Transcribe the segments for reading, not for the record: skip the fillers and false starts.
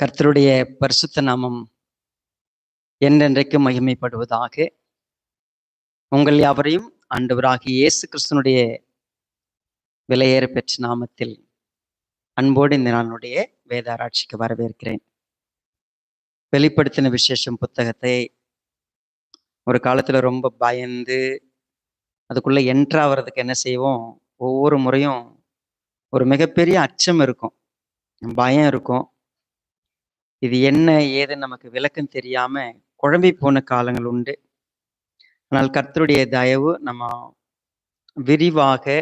கர்த்தருடைய பரிசுத்த நாமம் என்றென்றைக்கு மகிமைப்படுவதாக. உங்கள் யாவரையும் ஆண்டவராகிய இயேசு கிறிஸ்துனுடைய விலையேற பெற்ற நாமத்தில் அன்போடு இந்த நாளுடைய வேத ஆராய்ச்சிக்கு வரவேற்கிறேன். வெளிப்படுத்தின விசேஷம் புத்தகத்தை ஒரு காலத்துல ரொம்ப பயந்து அதுக்குள்ள என்ட்ராகிறதுக்கு என்ன செய்வோம், ஒவ்வொரு முறையும் ஒரு மிகப்பெரிய அச்சம் இருக்கும், பயம் இருக்கும். இது என்ன ஏதுன்னு நமக்கு விளக்கம் தெரியாம குழம்பி போன காலங்கள் உண்டு. ஆனால் கர்த்தருடைய தயவு நம்ம விரிவாக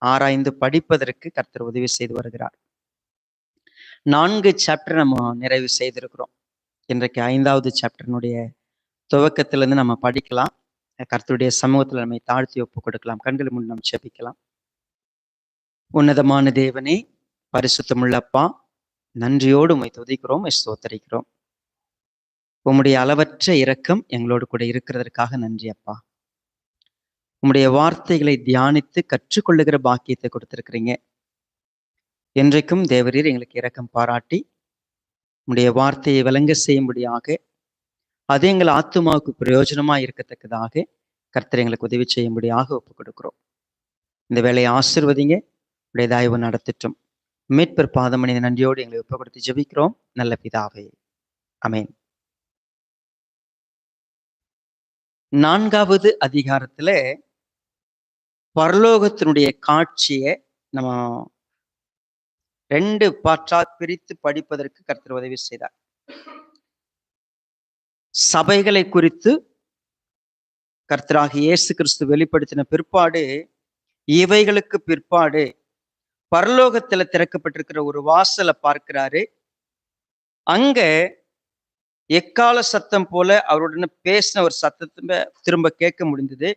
ஆராய்ந்து படிப்பதற்கு கர்த்தர் உதவி செய்து வருகிறார். 4 சாப்டர் நம்ம நிறைவு செய்திருக்கிறோம். இன்றைக்கு 5வது சாப்டர்னுடைய துவக்கத்திலிருந்து நம்ம படிக்கலாம். கர்த்தருடைய சமூகத்தில் நம்மை தாழ்த்தி ஒப்பு கொடுக்கலாம். கண்களை முன் நம்ம ஜெபிக்கலாம். உன்னதமான தேவனே, பரிசுத்தமுள்ள அப்பா, நன்றியோடு உம்மை துதிக்கிறோம், ஸ்தோத்தரிக்கிறோம். உம்முடைய அளவற்ற இரக்கம் எங்களோடு கூட இருக்கிறதற்காக நன்றி அப்பா. உம்முடைய வார்த்தைகளை தியானித்து கற்றுக்கொள்ளுகிற பாக்கியத்தை கொடுத்திருக்கிறீங்க. என்றைக்கும் தேவரீர் எங்களுக்கு இரக்கம் பாராட்டி உம்முடைய வார்த்தையை விளங்க செய்யும்படியாக, அது எங்கள் ஆத்துமாவுக்கு பிரயோஜனமா இருக்கத்தக்கதாக கர்த்தர் எங்களுக்கு உதவி செய்யும்படியாக ஒப்புக் கொடுக்கிறோம். இந்த வேலையை ஆசீர்வதிங்க, உடைய தயவு நடத்திட்டோம். மீட்பர் பாதமணி நன்றியோடு எங்களை ஒப்புக் கொடுத்து ஜெபிக்கிறோம் நல்ல பிதாவே, ஆமென். 4வது அதிகாரத்துல பரலோகத்தினுடைய காட்சியை நம்ம 2 பாற்றா பிரித்து படிப்பதற்கு கர்த்தர் உதவி செய்தார். சபைகளை குறித்து கர்த்தராகிய இயேசு கிறிஸ்து வெளிப்படுத்தின பிற்பாடு, இவைகளுக்கு பிற்பாடு பரலோகத்துல திறக்கப்பட்டிருக்கிற ஒரு வாசலை பார்க்கிறாரு. அங்க எக்கால சத்தம் போல அவருடன் பேசின ஒரு சத்தத்தை திரும்ப கேட்க முடிந்தது.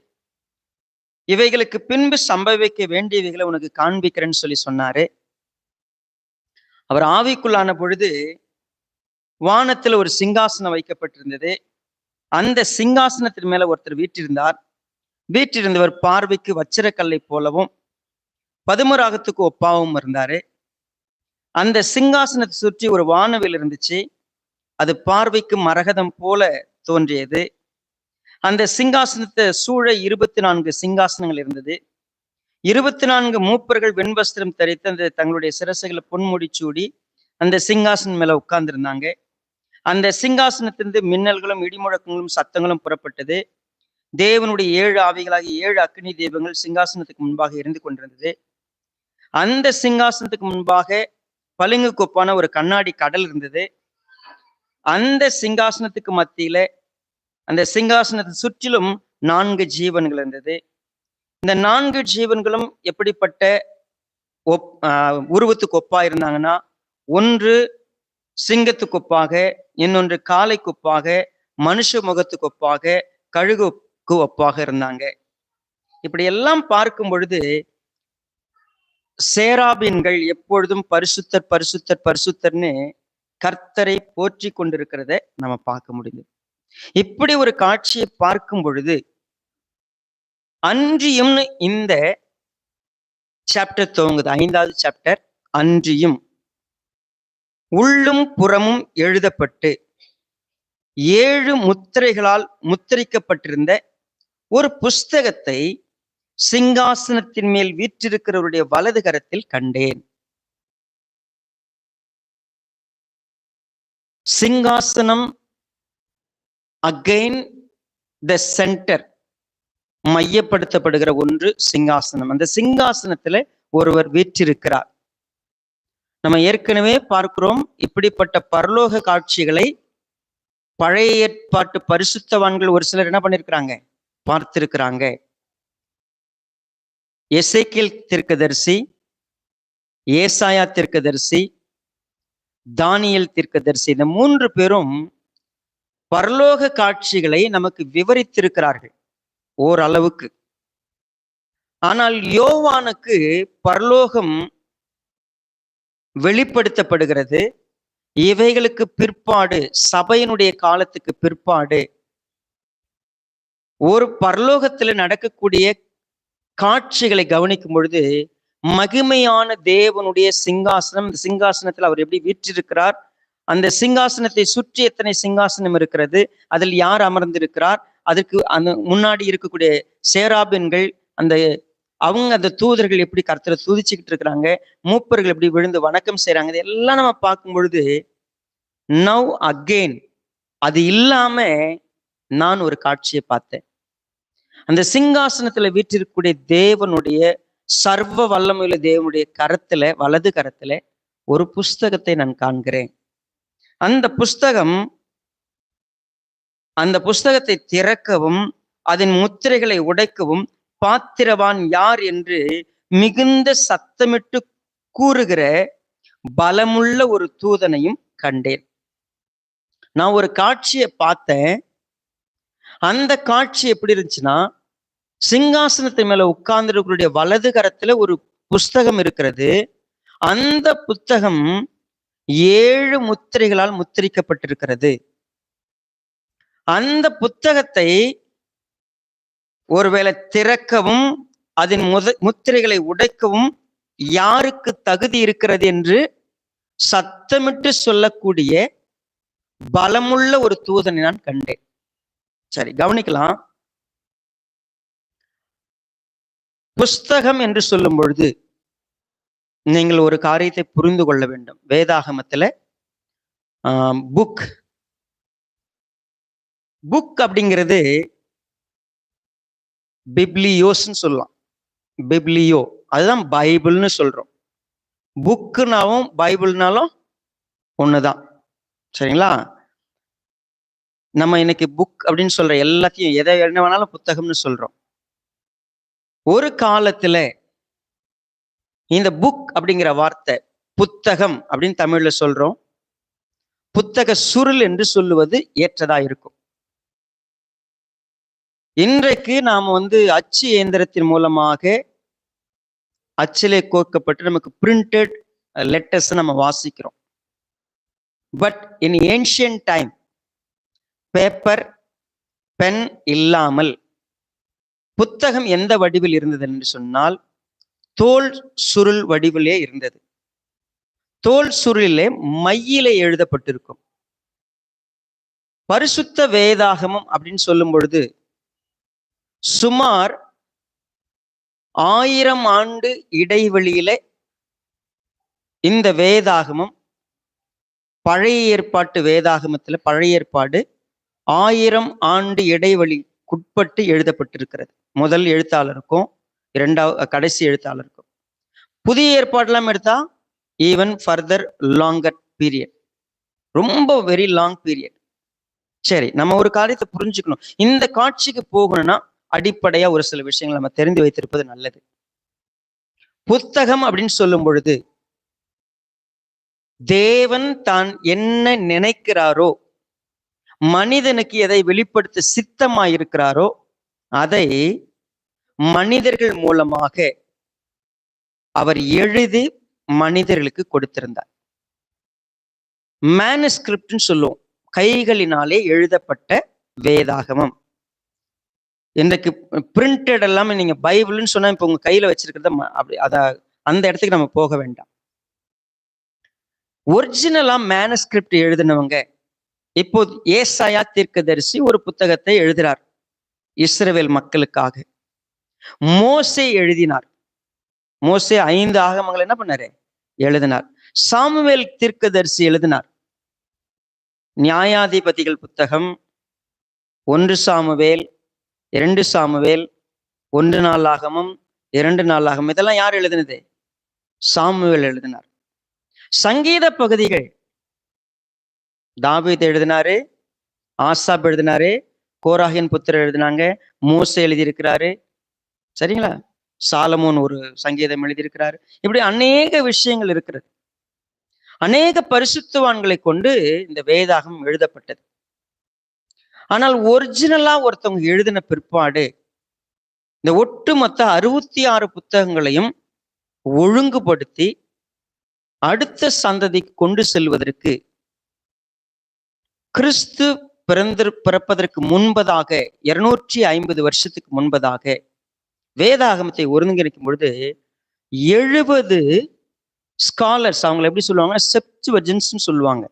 இவைகளுக்கு பின்பு சம்பவிக்க வேண்டியவைகளை உனக்கு காண்பிக்கிறேன்னு சொல்லி சொன்னாரு. அவர் ஆவிக்குள்ளான பொழுது வானத்துல ஒரு சிங்காசனம் வைக்கப்பட்டிருந்தது. அந்த சிங்காசனத்தின் மேல ஒருத்தர் வீற்றிருந்தார். வீற்றிருந்தவர் பார்வைக்கு வச்சிரக்கல்லை போலவும் 11 ராகத்துக்கு ஒப்பாவும் இருந்தாரு. அந்த சிங்காசனத்தை சுற்றி ஒரு வானவில் இருந்துச்சு. அது பார்வைக்கு மரகதம் போல தோன்றியது. அந்த சிங்காசனத்தை சூழ 24 சிங்காசனங்கள் இருந்தது. 24 மூப்பர்கள் வெண்வஸ்திரம் தரித்து அந்த தங்களுடைய சிரசுகளை பொன்முடி சூடி அந்த சிங்காசனம் மேல உட்கார்ந்துருந்தாங்க. அந்த சிங்காசனத்திலிருந்து மின்னல்களும் இடிமுழக்கங்களும் சத்தங்களும் புறப்பட்டது. தேவனுடைய 7 ஆவிகளாகி 7 அக்னி தீபங்கள் சிங்காசனத்துக்கு முன்பாக இருந்து கொண்டிருந்தது. அந்த சிங்காசனத்துக்கு முன்பாக பளிங்குக்கு ஒப்பான ஒரு கண்ணாடி கடல் இருந்தது. அந்த சிங்காசனத்துக்கு மத்தியில, அந்த சிங்காசனத்தை சுற்றிலும் 4 ஜீவன்கள் இருந்தது. இந்த 4 ஜீவன்களும் எப்படிப்பட்ட உருவத்துக்கு ஒப்பா இருந்தாங்கன்னா, ஒன்று சிங்கத்துக்கு ஒப்பாக, இன்னொன்று காளைக்கு ஒப்பாக, மனுஷ முகத்துக்கு ஒப்பாக, கழுகுக்கு ஒப்பாக இருந்தாங்க. இப்படி எல்லாம் பார்க்கும் பொழுது சேராபீன்கள் எப்பொழுதும் பரிசுத்தர் பரிசுத்தர் பரிசுத்தர்னு கர்த்தரை போற்றி கொண்டிருக்கிறத நம்ம பார்க்க முடியுது. இப்படி ஒரு காட்சியை பார்க்கும் பொழுது அன்றியும் இந்த சாப்டர் துவங்குது. 5வது சாப்டர். அன்றியும் உள்ளும் புறமும் எழுதப்பட்டு 7 முத்திரைகளால் முத்திரிக்கப்பட்டிருந்த ஒரு புஸ்தகத்தை சிங்காசனத்தின் மேல் வீற்றிருக்கிறவருடைய வலது கரத்தில் கண்டேன். சிங்காசனம் அகைன் த சென்டர், மையப்படுத்தப்படுகிற ஒன்று சிங்காசனம். அந்த சிங்காசனத்துல ஒருவர் வீற்றிருக்கிறார். நம்ம ஏற்கனவே பார்க்கிறோம், இப்படிப்பட்ட பரலோக காட்சிகளை பழைய ஏற்பாட்டு பரிசுத்தவான்கள் ஒரு சிலர் என்ன பண்ணிருக்கிறாங்க, பார்த்திருக்கிறாங்க. எசேக்கியேல் தீர்க்கதரிசி, ஏசாயா தீர்க்கதரிசி, தானியேல் தீர்க்கதரிசி, இந்த 3 பேரும் பரலோக காட்சிகளை நமக்கு விவரித்திருக்கிறார்கள் ஓரளவுக்கு. ஆனால் யோவானுக்கு பரலோகம் வெளிப்படுத்தப்படுகிறது. இவைகளுக்கு பிற்பாடு, சபையினுடைய காலத்துக்கு பிற்பாடு, ஒரு பரலோகத்துல நடக்கக்கூடிய காட்சிகளை கவனிக்கும் பொழுது மகிமையான தேவனுடைய சிங்காசனம், சிங்காசனத்தில் அவர் எப்படி வீற்றிருக்கிறார், அந்த சிங்காசனத்தை சுற்றி எத்தனை சிங்காசனம் இருக்கிறது, அதில் யார் அமர்ந்திருக்கிறார், அதுக்கு அந்த முன்னாடி இருக்கக்கூடிய சேராபின்கள், அந்த அந்த தூதர்கள் எப்படி கர்த்தரை துதிச்சுக்கிட்டு இருக்கிறாங்க, மூப்பர்கள் எப்படி விழுந்து வணக்கம் செய்யறாங்க, இதெல்லாம் நம்ம பார்க்கும் பொழுது நவ் அகெயின் அது இல்லாம நான் ஒரு காட்சியை பார்த்தேன். அந்த சிங்காசனத்துல வீற்றிருக்கக்கூடிய தேவனுடைய சர்வ வல்லமையுள்ள தேவனுடைய கரத்துல, வலது கரத்துல ஒரு புஸ்தகத்தை நான் காண்கிறேன். அந்த புஸ்தகத்தை திறக்கவும் அதன் முத்திரைகளை உடைக்கவும் பாத்திரவான் யார் என்று மிகுந்த சத்தமிட்டு கூறுகிற பலமுள்ள ஒரு தூதனையும் கண்டேன். நான் ஒரு காட்சியை பார்த்தேன். அந்த காட்சி எப்படி இருந்துச்சுன்னா, சிங்காசனத்து மேல உட்கார்ந்துடைய வலது கரத்துல ஒரு புஸ்தகம் இருக்கிறது. அந்த புத்தகம் 7 முத்திரைகளால் முத்திரிக்கப்பட்டிருக்கிறது. அந்த புத்தகத்தை ஒருவேளை திறக்கவும் அதன் முத்திரைகளை உடைக்கவும் யாருக்கு தகுதி இருக்கிறது என்று சத்தமிட்டு சொல்லக்கூடிய பலமுள்ள ஒரு தூதனை நான் கண்டேன். சரி, கவனிக்கலாம். புஸ்தகம் என்று சொல்லும் பொழுது நீங்கள் ஒரு காரியத்தை புரிந்து கொள்ள வேண்டும். வேதாகமத்துல புக் அப்படிங்கிறது பிப்லியோஸ்ன்னு சொல்லலாம். பிப்லியோ அதுதான் பைபிள்னு சொல்றோம். புக்குனாலும் பைபிள்னாலும் ஒண்ணுதான். சரிங்களா? நம்ம இன்னைக்கு புக் அப்படின்னு சொல்ற எல்லாத்தையும் எதை என்ன வேணாலும் புத்தகம்னு சொல்றோம். ஒரு காலத்துல இந்த புக் அப்படிங்கிற வார்த்தை புத்தகம் அப்படின்னு தமிழ்ல சொல்றோம். புத்தக சுருள் என்று சொல்லுவது ஏற்றதா இருக்கும். இன்றைக்கு நாம அச்சு இயந்திரத்தின் மூலமாக அச்சிலே கோர்க்கப்பட்டு நமக்கு பிரிண்டட் லெட்டர்ஸ் நம்ம வாசிக்கிறோம். But in ancient time paper pen இல்லாமல் புத்தகம் எந்த வடிவில் இருந்தது என்று சொன்னால் தோல் சுருள் வடிவிலே இருந்தது. தோல் சுருளிலே மையிலே எழுதப்பட்டிருக்கும். பரிசுத்த வேதாகமம் அப்படின்னு சொல்லும் பொழுது சுமார் 1000 ஆண்டு இடைவெளியில இந்த வேதாகமம், பழைய ஏற்பாட்டு வேதாகமத்துல பழைய ஏற்பாடு 1000 ஆண்டு இடைவெளிக்குட்பட்டு எழுதப்பட்டிருக்கிறது. முதல் எழுத்தாளருக்கும் கடைசி எழுத்தாளருக்கும். புதிய ஏற்பாடுலாம் எடுத்தா ஈவன் ஃபர்தர் லாங்கர் பீரியட், ரொம்ப வெரி லாங் பீரியட். சரி, நம்ம ஒரு காரியத்தை புரிஞ்சுக்கணும். இந்த காட்சிக்கு போகணும்னா அடிப்படையா ஒரு சில விஷயங்கள் நம்ம தெரிந்து வைத்திருப்பது நல்லது. புத்தகம் அப்படின்னு சொல்லும் பொழுது தேவன் தான் என்ன நினைக்கிறாரோ, மனிதனுக்கு எதை வெளிப்படுத்த சித்தமாயிருக்கிறாரோ அதை மனிதர்கள் மூலமாக அவர் எழுதி மனிதர்களுக்கு கொடுத்திருந்தார். மேனுஸ்கிரிப்ட்னு சொல்லுவோம், கைகளினாலே எழுதப்பட்ட வேதாகமம். இன்றைக்கு பிரிண்டட் எல்லாமே நீங்க பைபிள்னு சொன்னா இப்ப உங்க கையில வச்சிருக்கிறத அப்படி அந்த இடத்துக்கு நம்ம போக வேண்டாம். ஒரிஜினலா மேனுஸ்கிரிப்ட் எழுதினவங்க, இப்போ ஏசாயா தீர்க்கதரிசி ஒரு புத்தகத்தை எழுதுறார் இஸ்ரவேல் மக்களுக்காக. மோசே எழுதினார். மோசே 5 ஆகமங்கள் என்ன பண்ணாரு? எழுதினார். சாமுவேல் தீர்க்கதரிசி எழுதினார். நியாயாதிபதிகள் புத்தகம், 1 சாமுவேல், 2 சாமுவேல், 1 நாளாகமம், 2 நாளாகமம், இதெல்லாம் யார் எழுதினது? சாமுவேல் எழுதினார். சங்கீத பகுதிகள் தாவீது எழுதினாரு, ஆசாப் எழுதினாரு, கோராகின் புத்திரர் எழுதினாங்க, மோசே எழுதியிருக்கிறாரு. சரிங்களா? சாலமோன் ஒரு சங்கீதம் எழுதியிருக்கிறாரு. இப்படி அநேக விஷயங்கள் இருக்கிறது. அநேக பரிசுத்தவான்களை கொண்டு இந்த வேதாகமம் எழுதப்பட்டது. ஆனால் ஒரிஜினலா ஒருத்தவங்க எழுதின பிற்பாடு இந்த ஒட்டுமொத்த 66 புத்தகங்களையும் ஒழுங்குபடுத்தி அடுத்த சந்ததிக்கு கொண்டு செல்வதற்கு கிறிஸ்து பிறப்பதற்கு முன்பதாக 250 வருஷத்துக்கு முன்பதாக வேதாகமத்தை ஒருங்கிணைக்கும் பொழுது 70 ஸ்காலர்ஸ், அவங்களை எப்படி சொல்லுவாங்க? செப்டுவஜன்ஸ்னு சொல்லுவாங்க.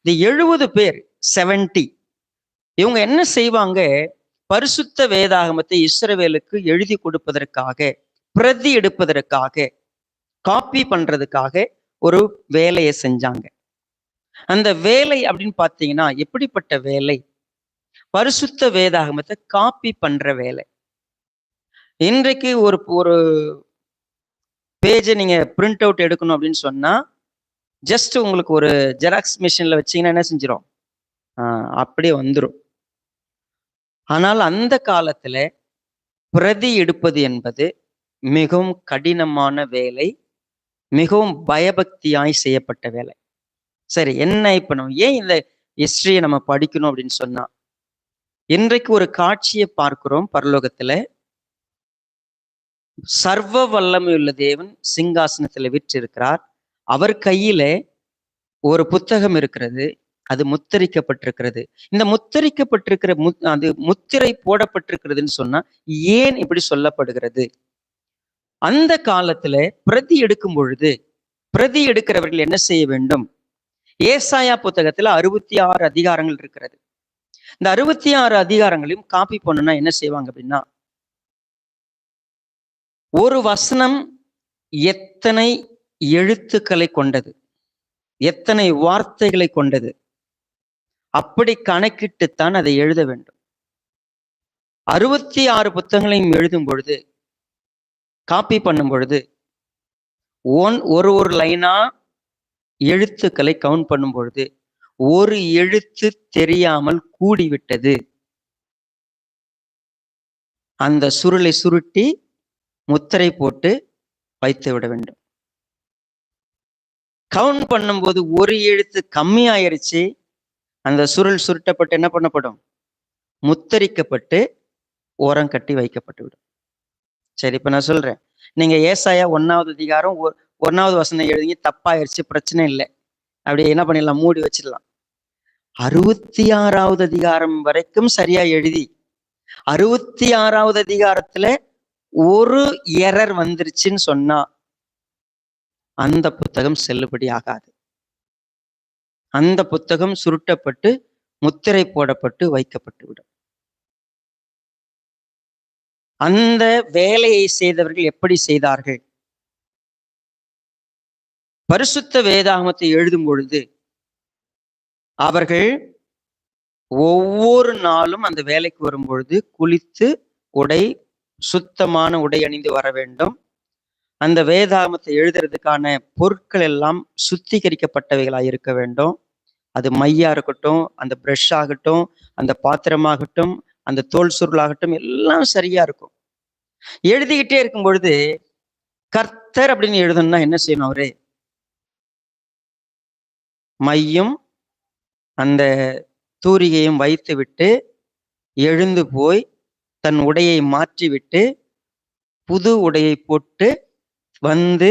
இந்த 70 பேர் 70 இவங்க என்ன செய்வாங்க? பரிசுத்த வேதாகமத்தை இஸ்ரவேலுக்கு எழுதி கொடுப்பதற்காக, பிரதி எடுப்பதற்காக, காப்பி பண்றதுக்காக ஒரு வேலையை செஞ்சாங்க. அந்த வேலை அப்படின்னு பார்த்தீங்கன்னா எப்படிப்பட்ட வேலை? பரிசுத்த வேதாகமத்தை காப்பி பண்ற வேலை. இன்றைக்கு ஒரு ஒரு பேஜை நீங்க பிரிண்ட் அவுட் எடுக்கணும் அப்படின்னு சொன்னா, ஜஸ்ட் உங்களுக்கு ஒரு ஜெராக்ஸ் மிஷின்ல வச்சீங்கன்னா என்ன செஞ்சிடும்? அப்படியே வந்துடும். ஆனால் அந்த காலத்துல பிரதி எடுப்பது என்பது மிகவும் கடினமான வேலை, மிகவும் பயபக்தியாய் செய்யப்பட்ட வேலை. சரி, என்ன இப்ப நம்ம ஏன் இந்த ஹிஸ்டரியை நம்ம படிக்கணும் அப்படின்னு சொன்னா, இன்றைக்கு ஒரு காட்சியை பார்க்கிறோம் பரலோகத்துல. சர்வ வல்லமையுள்ள தேவன் சிங்காசனத்துல வீற்றிருக்கிறார். அவர் கையில ஒரு புத்தகம் இருக்கிறது, அது முத்திரிக்கப்பட்டிருக்கிறது. இந்த முத்திரிக்கப்பட்டிருக்கிற அது முத்திரை போடப்பட்டிருக்கிறதுன்னு சொன்னா ஏன் இப்படி சொல்லப்படுகிறது? அந்த காலத்துல பிரதி எடுக்கும் பொழுது பிரதி எடுக்கிறவர்கள் என்ன செய்ய வேண்டும்? ஏசாயா புத்தகத்துல 66 அதிகாரங்கள் இருக்கிறது. இந்த 66 அதிகாரங்களையும் காப்பி பண்ணணும்னா என்ன செய்வாங்க அப்படின்னா, ஒரு வசனம் எத்தனை எழுத்துக்களை கொண்டது, எத்தனை வார்த்தைகளை கொண்டது, அப்படி கணக்கிட்டுத்தான் அதை எழுத வேண்டும். 66 புத்தகங்களையும் எழுதும் பொழுது, காப்பி பண்ணும் பொழுது, ஒரு லைனா எழுத்துக்களை கவுண்ட் பண்ணும் பொழுது ஒரு எழுத்து தெரியாமல் கூடிவிட்டது. அந்த சுருளை சுருட்டி முத்திரை போட்டு வைத்து விட வேண்டும். கவுண்ட் பண்ணும்போது ஒரு எழுத்து கம்மியாயிருச்சு, அந்த சுருள் சுருட்டப்பட்டு என்ன பண்ணப்படும்? முத்தரிக்கப்பட்டு ஓரம் கட்டி வைக்கப்பட்டு விடும். சரி, இப்ப நான் சொல்றேன், நீங்க ஏசாயா 1வது அதிகாரம் 1வது வசனம் எழுதிங்க, தப்பாயிருச்சு, பிரச்சனை இல்லை, அப்படி என்ன பண்ணிடலாம்? மூடி வச்சிடலாம். 66வது அதிகாரம் வரைக்கும் சரியா எழுதி 66வது அதிகாரத்துல ஒரு எரர் வந்துருச்சுன்னு சொன்னா அந்த புத்தகம் செல்லுபடி ஆகாது. அந்த புத்தகம் சுருட்டப்பட்டு முத்திரை போடப்பட்டு வைக்கப்பட்டு விடும். அந்த வேலையை செய்தவர்கள் எப்படி செய்தார்கள்? பரிசுத்த வேதாகமத்தை எழுதும் பொழுது அவர்கள் ஒவ்வொரு நாளும் அந்த வேலைக்கு வரும் பொழுது குளித்து சுத்தமான உடை அணிந்து வர வேண்டும். அந்த வேதாகமத்தை எழுதுறதுக்கான பொருட்கள் எல்லாம் சுத்திகரிக்கப்பட்டவைகளாக இருக்க வேண்டும். அது மையா இருக்கட்டும், அந்த பிரஷ் ஆகட்டும், அந்த பாத்திரமாகட்டும், அந்த தோல் சுருளாகட்டும், எல்லாம் சரியா இருக்கும். எழுதிக்கிட்டே இருக்கும் பொழுது கர்த்தர் அப்படின்னு எழுதணும்னா என்ன செய்யணும்? அவரு மையும் அந்த தூரிகையும் வைத்து விட்டு எழுந்து போய் தன் உடையை மாற்றிவிட்டு புது உடையை போட்டு வந்து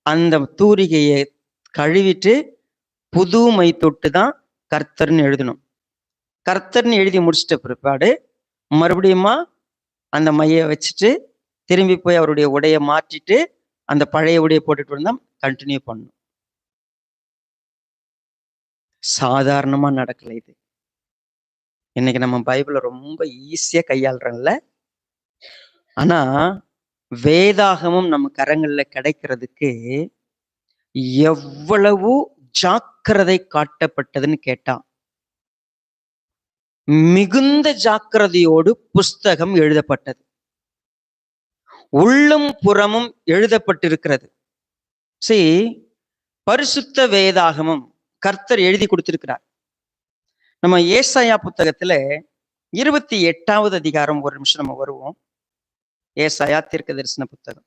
அந்த தூரிகையை கழுவிட்டு புது மை தொட்டு தான் கர்த்தர்னு எழுதணும். கர்த்தர்னு எழுதி முடிச்சிட்ட பிற்பாடு மறுபடியுமா அந்த மையை வச்சுட்டு திரும்பி போய் அவருடைய உடையை மாற்றிட்டு அந்த பழைய உடையை போட்டுட்டு வந்தா கண்டினியூ பண்ணணும். சாதாரணமா நடக்கல இது. இன்னைக்கு நம்ம பைபிளை ரொம்ப ஈஸியா கையாளுறோம்ல. ஆனா வேதாகமும் நம்ம கரங்கள்ல கிடைக்கிறதுக்கு எவ்வளவு ஜாக்கிரதை காட்டப்பட்டதுன்னு கேட்டா, மிகுந்த ஜாக்கிரதையோடு புஸ்தகம் எழுதப்பட்டது. உள்ளும் புறமும் எழுதப்பட்டிருக்கிறது. பரிசுத்த வேதாகமும் கர்த்தர் எழுதி கொடுத்திருக்கிறார். நம்ம ஏசாயா புத்தகத்துல 28வது அதிகாரம், ஒரு நிமிஷம் நம்ம வருவோம். ஏசாயா தீர்க்க தரிசன புத்தகம்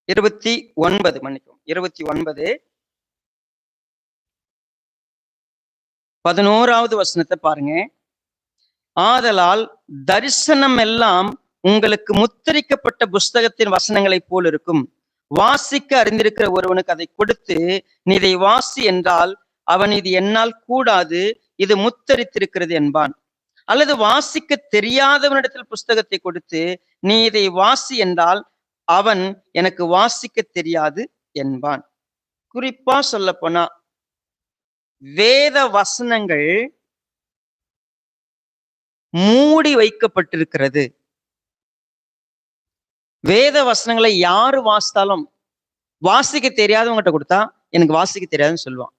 29, மன்னிக்கும் 29 11வது வசனத்தை பாருங்க. ஆதலால் தரிசனம் எல்லாம் உங்களுக்கு முத்திரிக்கப்பட்ட புஸ்தகத்தின் வசனங்களை போல் இருக்கும். வாசிக்க அறிந்திருக்கிற ஒருவனுக்கு அதை கொடுத்து, நீ இதை வாசி என்றால் அவன் இது என்னால் கூடாது, இது முத்தரித்திருக்கிறது என்பான். அல்லது வாசிக்க தெரியாதவனிடத்தில் புஸ்தகத்தை கொடுத்து நீ இதை வாசி என்றால் அவன் எனக்கு வாசிக்க தெரியாது என்பான். குறிப்பா சொல்ல போனா வேத வசனங்கள் மூடி வைக்கப்பட்டிருக்கிறது. வேத வசனங்களை யாரு வாசித்தாலும் வாசிக்க தெரியாதவங்கிட்ட கொடுத்தா எனக்கு வாசிக்க தெரியாதுன்னு சொல்லுவான்.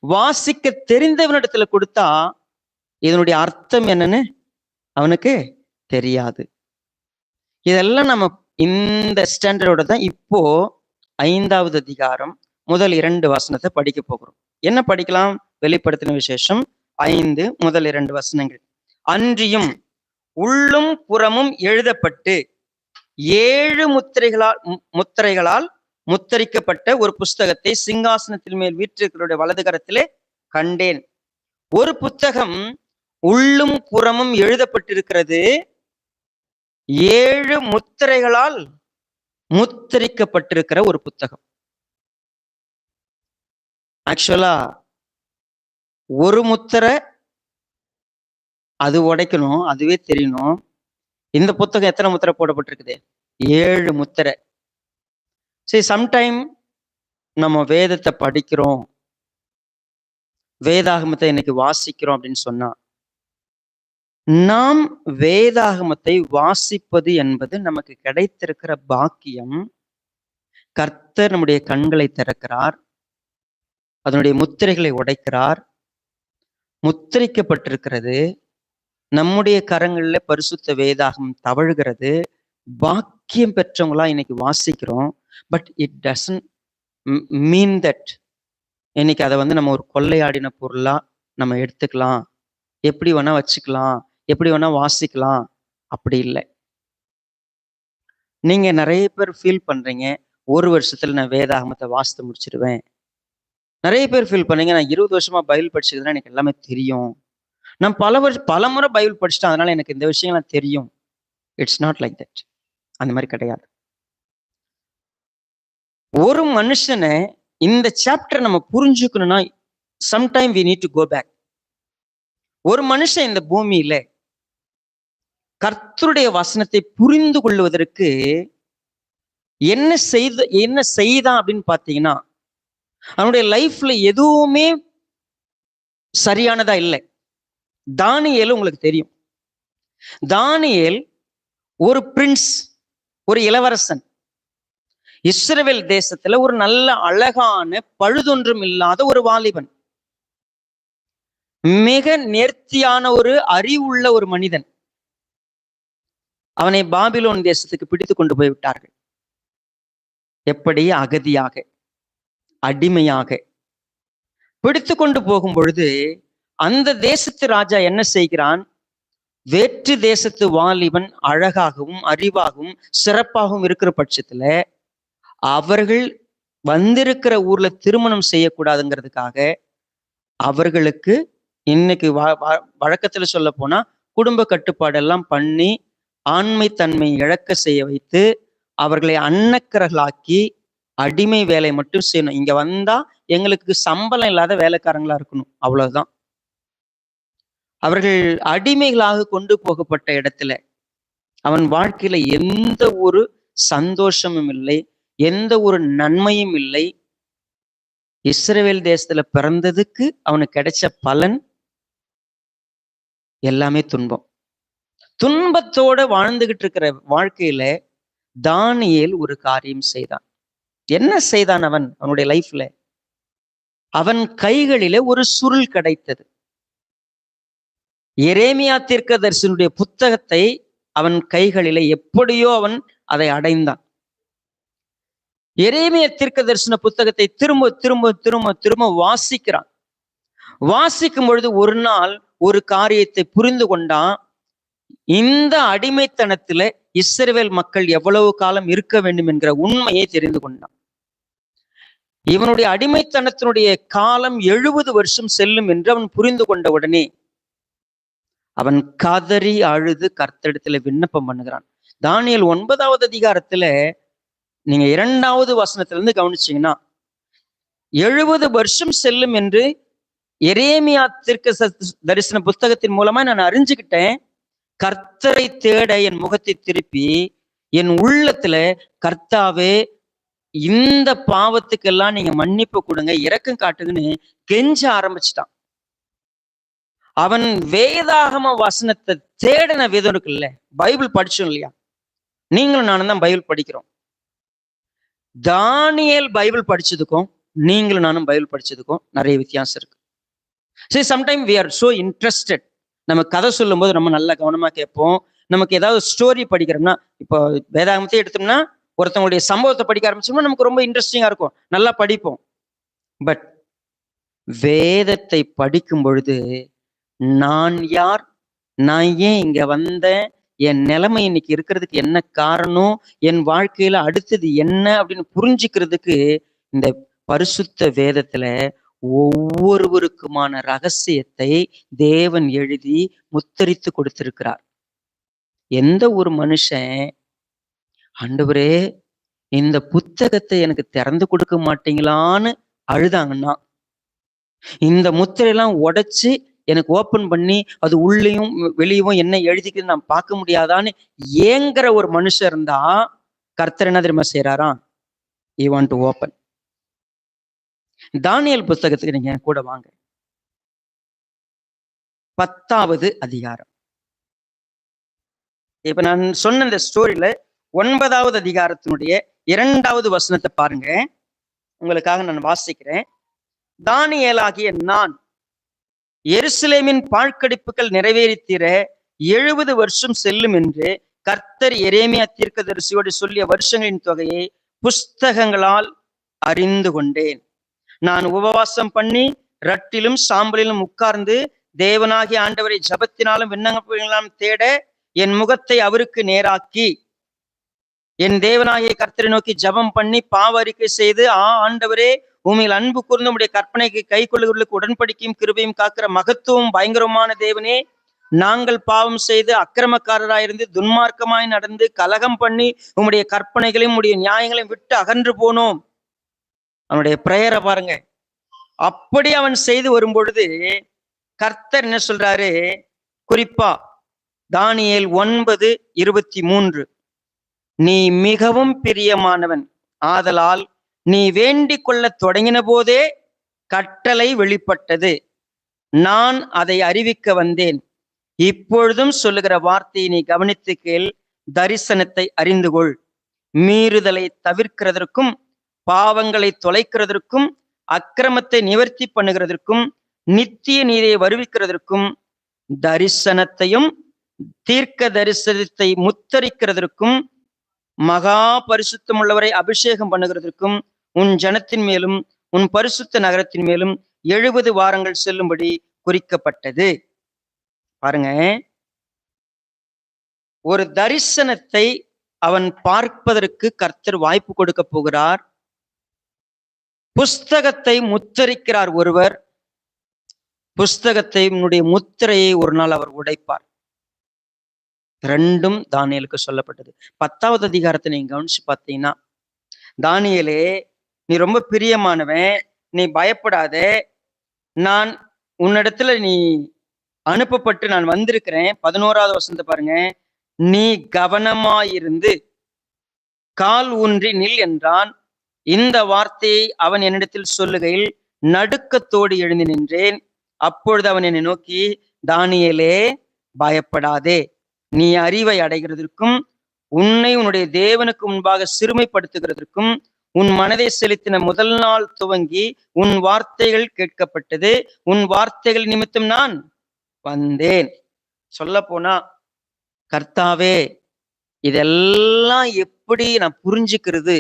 வாசிக்க தெரிந்தவனிடத்துல கொடுத்தா இதனுடைய அர்த்தம் என்னன்னு அவனுக்கு தெரியாது. இதெல்லாம் நம்ம இந்த ஸ்டாண்டர்டோட தான் இப்போ 5வது அதிகாரம் முதல் 2 வசனத்தை படிக்க போகிறோம். என்ன படிக்கலாம்? வெளிப்படுத்தின விசேஷம் 5 முதல் 2 வசனங்கள். அன்றியும் உள்ளும் புறமும் எழுதப்பட்டு 7 முத்திரைகளால் முத்தரிக்கப்பட்ட ஒரு புஸ்தகத்தை சிங்காசனத்தின் மேல் வீற்றிருக்கிறவருடைய வலது கரத்திலே கண்டேன். ஒரு புத்தகம் உள்ளும் புறமும் எழுதப்பட்டிருக்கிறது, 7 முத்திரைகளால் முத்தரிக்கப்பட்டிருக்கிற ஒரு புத்தகம். ஆக்சுவலா ஒரு முத்திரை அது உடைக்கணும், அதுவே தெரியணும். இந்த புத்தகம் எத்தனை முத்திரை போடப்பட்டிருக்குது? 7 முத்திரை. சரி, சம்டைம் நம்ம வேதத்தை படிக்கிறோம், வேதாகமத்தை இன்னைக்கு வாசிக்கிறோம் அப்படின்னு சொன்னா, நாம் வேதாகமத்தை வாசிப்பது என்பது நமக்கு கிடைத்திருக்கிற பாக்கியம். கர்த்தர் நம்முடைய கண்களை திறக்கிறார், அதனுடைய முத்திரைகளை உடைக்கிறார், முத்திரிக்கப்பட்டிருக்கிறது, நம்முடைய கரங்கள்ல பரிசுத்த வேதாகமம் தவழுகிறது. பாக்கியம் பெற்றவங்களா இன்னைக்கு வாசிக்கிறோம். But it doesn't mean that இன்னைக்கு அதை நம்ம ஒரு கொள்ளையாடின பொருளா நம்ம எடுத்துக்கலாம், எப்படி வேணா வச்சுக்கலாம், எப்படி வேணா வாசிக்கலாம். அப்படி இல்லை. நீங்க நிறைய பேர் ஃபீல் பண்றீங்க, 1 வருஷத்துல நான் வேதாகமத்தை வாசித்து முடிச்சிருவேன். நிறைய பேர் ஃபீல் பண்ணீங்க, நான் 20 வருஷமா பைபிள் படிச்சதுன்னா எனக்கு எல்லாமே தெரியும், நான் பல முறை பைபிள் படிச்சுட்டேன், அதனால எனக்கு இந்த விஷயங்கள்லாம் தெரியும். It's not like that. அந்த மாதிரி கிடையாது. ஒரு மனுஷனை இந்த சாப்டர் நம்ம புரிஞ்சுக்கணும்னா sometime we need to go back. ஒரு மனுஷன் இந்த பூமியில கர்த்தருடைய வசனத்தை புரிந்து கொள்வதற்கு என்ன செய்தான் அப்படின்னு பாத்தீங்கன்னா, அவனுடைய லைஃப்ல எதுவுமே சரியானதா இல்லை. தானியேல் உங்களுக்கு தெரியும். தானியேல் ஒரு பிரின்ஸ், ஒரு இளவரசன். இஸ்ரவேல் தேசத்துல ஒரு நல்ல அழகான பழுதொன்றும் இல்லாத ஒரு வாலிபன், மிக நேர்த்தியான ஒரு அறிவுள்ள ஒரு மனிதன். அவனை பாபிலோன் தேசத்துக்கு பிடித்து கொண்டு போய் விட்டார்கள். எப்படி? அகதியாக, அடிமையாக பிடித்து கொண்டு போகும் பொழுது அந்த தேசத்து ராஜா என்ன செய்கிறான்? வேற்று தேசத்து வாலிபன் அழகாகவும் அறிவாகவும் சிறப்பாகவும் இருக்கிற பட்சத்துல அவர்கள் வந்திருக்கிற ஊர்ல திருமணம் செய்யக்கூடாதுங்கிறதுக்காக அவர்களுக்கு இன்னைக்கு வழக்கத்துல சொல்ல போனா குடும்ப கட்டுப்பாடெல்லாம் பண்ணி ஆண்மை தன்மை இழக்க செய்ய வைத்து அவர்களை அன்னக்கரர்களாக்கி அடிமை வேலை மட்டும் செய்யணும். இங்க வந்தா எங்களுக்கு சம்பளம் இல்லாத வேலைக்காரங்களா இருக்கணும், அவ்வளவுதான். அவர்கள் அடிமைகளாக கொண்டு போகப்பட்ட இடத்துல அவன் வாழ்க்கையில எந்த ஒரு சந்தோஷமும் இல்லை, எந்த ஒரு நன்மையும் இல்லை. இஸ்ரவேல் தேசத்துல பிறந்ததுக்கு அவனுக்கு கிடைச்ச பலன் எல்லாமே துன்பம். துன்பத்தோட வாழ்ந்துகிட்டு இருக்கிற வாழ்க்கையில தானியேல் ஒரு காரியம் செய்தான். என்ன செய்தான் அவன்? அவனுடைய லைஃப்ல அவன் கைகளிலே ஒரு சுருள் கிடைத்தது. எரேமியா தீர்க்கதரிசனுடைய புத்தகத்தை அவன் கைகளிலே எப்படியோ அவன் அதை அடைந்தான். எரேமியா தீர்க்கதரிசன புத்தகத்தை திரும்ப திரும்ப திரும்ப திரும்ப வாசிக்கிறான். வாசிக்கும் பொழுது ஒரு நாள் ஒரு காரியத்தை புரிந்து கொண்டான். இந்த அடிமைத்தனத்துல இஸ்ரவேல் மக்கள் எவ்வளவு காலம் இருக்க வேண்டும் என்கிற உண்மையை தெரிந்து கொண்டான். இவனுடைய அடிமைத்தனத்தினுடைய காலம் 70 வருஷம் செல்லும் என்று அவன் புரிந்து கொண்ட உடனே அவன் கதறி அழுது கர்த்தரிடத்துல விண்ணப்பம் பண்ணுகிறான். தானியேல் 9வது அதிகாரத்துல நீங்க 2வது வசனத்துல இருந்து கவனிச்சீங்கன்னா 70 வருஷம் செல்லும் என்று எரேமியா தீர்க்க தரிசன புஸ்தகத்தின் மூலமா நான் அறிஞ்சுக்கிட்டேன், கர்த்தரை தேட என் முகத்தை திருப்பி என் உள்ளத்துல, கர்த்தாவே இந்த பாவத்துக்கெல்லாம் நீங்க மன்னிப்பு கொடுங்க, இரக்கம் காட்டுங்கன்னு கெஞ்ச ஆரம்பிச்சிட்டான். அவன் வேதாகம வசனத்தை தேடின விதம் இருக்குல்ல. பைபிள் படிச்சோம் இல்லையா? நீங்களும் நானும் தான் பைபிள் படிக்கிறோம். தானியேல் பைபிள் படிச்சதுக்கும் நீங்களும் நானும் பைபிள் படிச்சதுக்கும் நிறைய வித்தியாசம் இருக்கு. சரி, sometime we are so interested. நம்ம கதை சொல்லும் போது ரொம்ப நல்லா கவனமா கேட்போம். நமக்கு ஏதாவது ஸ்டோரி படிக்கிறோம்னா, இப்போ வேதாகமத்தை எடுத்தோம்னா ஒருத்தவங்களுடைய சம்பவத்தை படிக்க ஆரம்பிச்சோம்னா நமக்கு ரொம்ப இன்ட்ரெஸ்டிங்கா இருக்கும், நல்லா படிப்போம். பட் வேதத்தை படிக்கும் பொழுது நான் யார், நான் ஏன் இங்க வந்தேன், என் நிலைமை இன்னைக்கு இருக்கிறதுக்கு என்ன காரணம், என் வாழ்க்கையில அடுத்தது என்ன அப்படின்னு புரிஞ்சுக்கிறதுக்கு இந்த பரிசுத்த வேதத்துல ஒவ்வொருவருக்குமான ரகசியத்தை தேவன் எழுதி முத்தரித்து கொடுத்திருக்கிறார். எந்த ஒரு மனுஷன் ஆண்டவரே இந்த புத்தகத்தை எனக்கு திறந்து கொடுக்க மாட்டீங்களான்னு அழுதாங்கன்னா, இந்த முத்திரையெல்லாம் உடைச்சு எனக்கு ஓப்பன் பண்ணி அது உள்ளேயும் வெளியும் என்ன எழுதிக்குன்னு நான் பார்க்க முடியாதான்னு ஏங்குற ஒரு மனுஷன் இருந்தா, கர்த்தர் என்ன தெரியுமா செய்யறாராம்? You want to open. Daniel புஸ்தகத்துக்கு நீங்க கூட வாங்க. 10வது அதிகாரம். இப்ப நான் சொன்ன இந்த ஸ்டோரியில 9வது அதிகாரத்தினுடைய 2வது வசனத்தை பாருங்க. உங்களுக்காக நான் வாசிக்கிறேன். தானியேலாகிய நான் எருசலேமின் பாழ்கடிப்புகள் நிறைவேறித்தீர 70 வருஷம் செல்லும் என்று கர்த்தர் எரேமியா தீர்க்கதரிசியோடு சொல்லிய வருஷங்களின் தொகையை புஸ்தகங்களால் அறிந்து கொண்டேன். நான் உபவாசம் பண்ணி ரட்டிலும் சாம்பலிலும் உட்கார்ந்து தேவனாகிய ஆண்டவரை ஜபத்தினாலும் விண்ணப்பங்களாலும் தேட என் முகத்தை அவருக்கு நேராக்கி என் தேவனாகிய கர்த்தரை நோக்கி ஜபம் பண்ணி பாவ அறிக்கை செய்து, ஆண்டவரே உண்மையில் அன்பு கூர்ந்து உடைய கற்பனைக்கு கை கொள்ளுகளுக்கு உடன்படிக்கையும் கிருபையும் காக்கிற மகத்துவம் பயங்கரமான தேவனே, நாங்கள் பாவம் செய்து அக்கிரமக்காரராயிருந்து துன்மார்க்கமாய் நடந்து கலகம் பண்ணி உம்முடைய கற்பனைகளையும் உடைய நியாயங்களையும் விட்டு அகன்று போனோம். அவனுடைய பிரேயரை பாருங்க. அப்படி அவன் செய்து வரும் பொழுது கர்த்தர் என்ன சொல்றாரு? குறிப்பா தானியேல் 9:23, நீ மிகவும் பிரியமானவன், ஆதலால் நீ வேண்டிக் கொள்ள தொடங்கின போதே கட்டளை வெளிப்பட்டது, நான் அதை அறிவிக்க வந்தேன். இப்பொழுதும் சொல்லுகிற வார்த்தையை நீ கவனித்து கேள், தரிசனத்தை அறிந்து கொள். மீறுதலை தவிர்க்கிறதற்கும் பாவங்களை தொலைக்கிறதற்கும் அக்கிரமத்தை நிவர்த்தி பண்ணுகிறதற்கும் நித்திய நீதியை வருவிக்கிறதற்கும் தரிசனத்தையும் தீர்க்க தரிசனத்தை முத்தரிக்கிறதற்கும் மகா பரிசுத்தம் உள்ளவரை அபிஷேகம் பண்ணுகிறதற்கும் உன் ஜனத்தின் மேலும் உன் பரிசுத்த நகரத்தின் மேலும் 70 வாரங்கள் செல்லும்படி குறிக்கப்பட்டது. பாருங்க, ஒரு தரிசனத்தை அவன் பார்ப்பதற்கு கர்த்தர் வாய்ப்பு கொடுக்க போகிறார். புஸ்தகத்தை முத்தரிக்கிறார் ஒருவர், புஸ்தகத்தை முத்திரையை ஒரு நாள் அவர் உடைப்பார். ரெண்டும் தானியேலுக்கு சொல்லப்பட்டது. 10வது அதிகாரத்தை நீங்க கவனிச்சு பார்த்தீங்கன்னா, தானியேலே நீ ரொம்ப பிரியமானவன், நீ பயப்படாத, நான் உன்னிடத்துல நீ அனுப்பப்பட்டு நான் வந்திருக்கிறேன். 11வது வசனத்தை பாருங்க, நீ கவனமாயிருந்து கால் ஊன்றி நில் என்றான். இந்த வார்த்தையை அவன் என்னிடத்தில் சொல்லுகையில் நடுக்கத்தோடு எழுந்து நின்றேன். அப்பொழுது அவன் என்னை நோக்கி, தானியேலே பயப்படாதே, நீ அறிவை அடைகிறதற்கும் உன்னை உன்னுடைய தேவனுக்கு முன்பாக சிறுமைப்படுத்துகிறதற்கும் உன் மனதை செலுத்தின முதல் நாள் துவங்கி உன் வார்த்தைகள் கேட்கப்பட்டது, உன் வார்த்தைகள் நிமித்தம் நான் வந்தேன். சொல்ல போனா, கர்த்தாவே இதெல்லாம் எப்படி நான் புரிஞ்சுக்கிறது?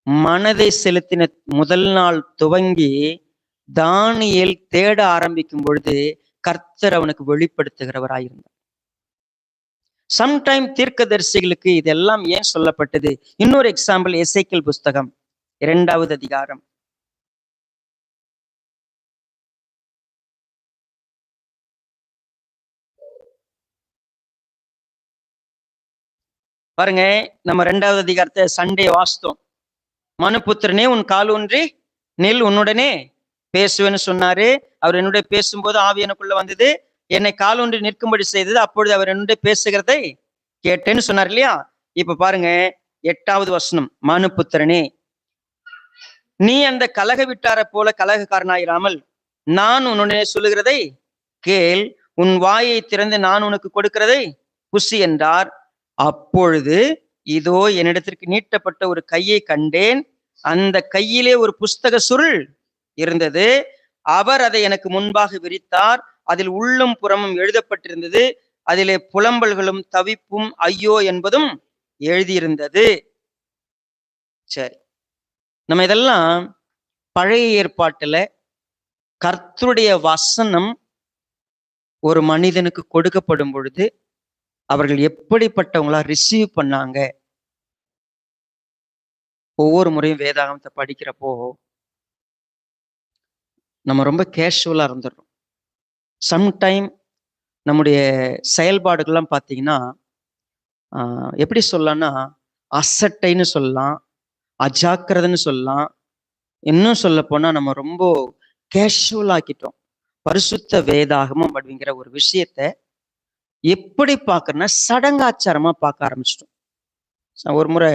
மனதை செலுத்தின முதல் நாள் துவங்கி தானியேல் தேட ஆரம்பிக்கும் பொழுது கர்த்தர் அவனுக்கு வெளிப்படுத்துகிறவராயிருந்தார். சம்டைம் தீர்க்கதரிசிகளுக்கு இதெல்லாம் ஏன் சொல்லப்பட்டது? இன்னொரு எக்ஸாம்பிள், எசேக்கியேல் புஸ்தகம் 2வது அதிகாரம். பாருங்க, நம்ம 2வது அதிகாரத்தை சண்டே வாசித்தோம். மனுபுத்திரனே, உன் கால் ஊன்றி நில், உன்னுடனே பேசுவேன்னு சொன்னாரு. அவர் என்னுடைய பேசும்போது ஆவி எனக்குள்ள வந்தது, என்னை கால் ஒன்றி நிற்கும்படி செய்தது. அப்பொழுது அவர் என்னுடைய பேசுகிறதை கேட்டேன்னு சொன்னார் இல்லையா? இப்ப பாருங்க 8வது வசனம். மனுபுத்திரனே, நீ அந்த கலக விட்டாரை போல கலகக்காரனாயிராமல் நான் உன்னுடைய சொல்லுகிறதை கேள், உன் வாயை திறந்து நான் உனக்கு கொடுக்கிறதை புசி என்றார். அப்பொழுது இதோ என்னிடத்திற்கு நீட்டப்பட்ட ஒரு கையை கண்டேன். அந்த கையிலே ஒரு புஸ்தக சுருள் இருந்தது. அவர் அதை எனக்கு முன்பாக விரித்தார். அதில் உள்ளும் புறமும் எழுதப்பட்டிருந்தது. அதிலே புலம்பல்களும் தவிப்பும் ஐயோ என்பதும் எழுதியிருந்தது. சரி, நம்ம இதெல்லாம் பழைய ஏற்பாட்டுல கர்த்தருடைய வசனம் ஒரு மனிதனுக்கு கொடுக்கப்படும் பொழுது அவர்கள் எப்படிப்பட்டவங்களா ரிசீவ் பண்ணாங்க. ஒவ்வொரு முறையும் வேதாகமத்தை படிக்கிறப்போ நம்ம ரொம்ப கேஷுவலா இருந்துடுறோம். சம்டைம் நம்முடைய செயல்பாடுகள்லாம் பார்த்தீங்கன்னா எப்படி சொல்லலாம்னா அசட்டைன்னு சொல்லலாம், அஜாக்கிரதைன்னு சொல்லலாம். இன்னும் சொல்ல போனா நம்ம ரொம்ப கேஷுவல் ஆக்கிட்டோம். பரிசுத்த வேதாகமம் அப்படிங்கிற ஒரு விஷயத்த எப்படி பார்க்கறோம்னா சடங்காச்சாரமா பார்க்க ஆரம்பிச்சிட்டோம். ஒரு முறை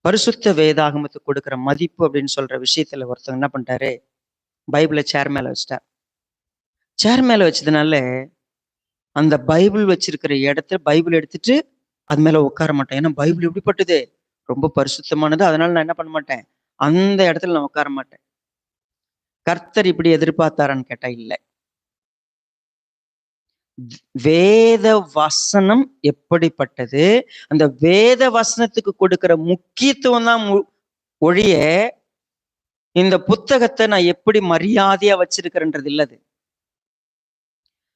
பரிசுத்த வேதாகமத்துக்கு கொடுக்குற மதிப்பு அப்படின்னு சொல்ற விஷயத்துல ஒருத்தவங்க என்ன பண்ணிட்டாரு, பைபிளை சேர் மேல வச்சிட்டார். சேர் மேல வச்சதுனால அந்த பைபிள் வச்சிருக்கிற இடத்துல பைபிள் எடுத்துட்டு அது மேல உட்கார மாட்டேன். ஏன்னா பைபிள் எப்படிப்பட்டது, ரொம்ப பரிசுத்தமானது. அதனால நான் என்ன பண்ண மாட்டேன், அந்த இடத்துல நான் உட்கார மாட்டேன். கர்த்தர் இப்படி எதிர்பார்த்தாரான்னு கேட்டா இல்லை. வேத வசனம் எப்படிப்பட்டது, அந்த வேத வசனத்துக்கு கொடுக்கிற முக்கியத்துவம் தான் ஒழிய இந்த புத்தகத்தை நான் எப்படி மரியாதையா வச்சிருக்கிறேன்றது இல்லது.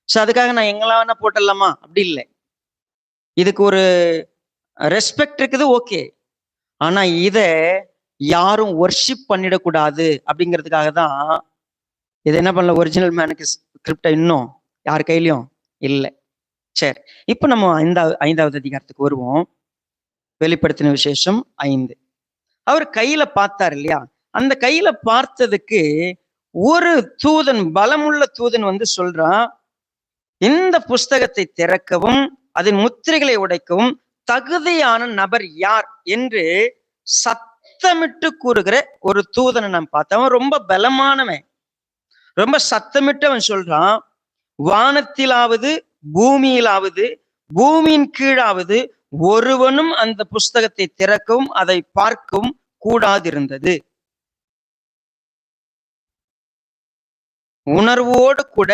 சோ அதுக்காக நான் எங்கெல்லாம் வேணா போட்டுடலாமா, அப்படி இல்லை. இதுக்கு ஒரு ரெஸ்பெக்ட் இருக்குது, ஓகே. ஆனா இத யாரும் ஒர்ஷிப் பண்ணிடக்கூடாது அப்படிங்கிறதுக்காக தான் இது என்ன பண்ணல, ஒரிஜினல் மேனுக்கு ஸ்கிரிப்டை இன்னும் யார் கையிலையும் இல்லை. சரி, இப்ப நம்ம 5வது அதிகாரத்துக்கு வருவோம். வெளிப்படுத்தின விசேஷம் 5. அவர் கையில பார்த்தார் இல்லையா, அந்த கையில பார்த்ததுக்கு ஒரு தூதன், பலமுள்ள தூதன் வந்து சொல்றான், இந்த புஸ்தகத்தை திறக்கவும் அதன் முத்திரைகளை உடைக்கவும் தகுதியான நபர் யார் என்று சத்தமிட்டு கூறுகிற ஒரு தூதனை நான் பார்த்தேன். அவன் ரொம்ப பலமானவன், ரொம்ப சத்தமிட்டு அவன் சொல்றான், வானத்திலாவது பூமியிலாவது பூமியின் கீழாவது ஒருவனும் அந்த புஸ்தகத்தை திறக்கவும் அதை பார்க்கவும் கூடாதிருந்தது. உணர்வோடு கூட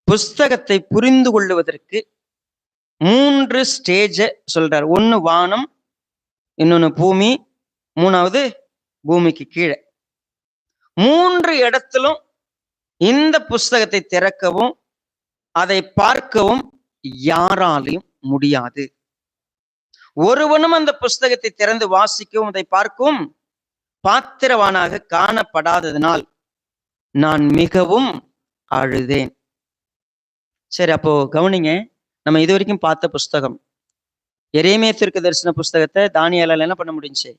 புஸ்தகத்தை புரிந்து கொள்ளுவதற்கு 3 ஸ்டேஜ சொல்றார். 1 வானம், இன்னொன்னு பூமி, 3வது பூமிக்கு கீழே. 3 இடத்திலும் இந்த புஸ்தகத்தை திறக்கவும் அதை பார்க்கவும் யாராலையும் முடியாது. ஒருவனும் அந்த புஸ்தகத்தை திறந்து வாசிக்கவும் அதை பார்க்கவும் பாத்திரவானாக காணப்படாததனால் நான் மிகவும் அழுதேன். சரி, அப்போ கவனிங்க, நம்ம இது வரைக்கும் பார்த்த புஸ்தகம் எரேமியா தீர்க்கதரிசன புஸ்தகத்தை தானியேலால என்ன பண்ண முடிஞ்சு,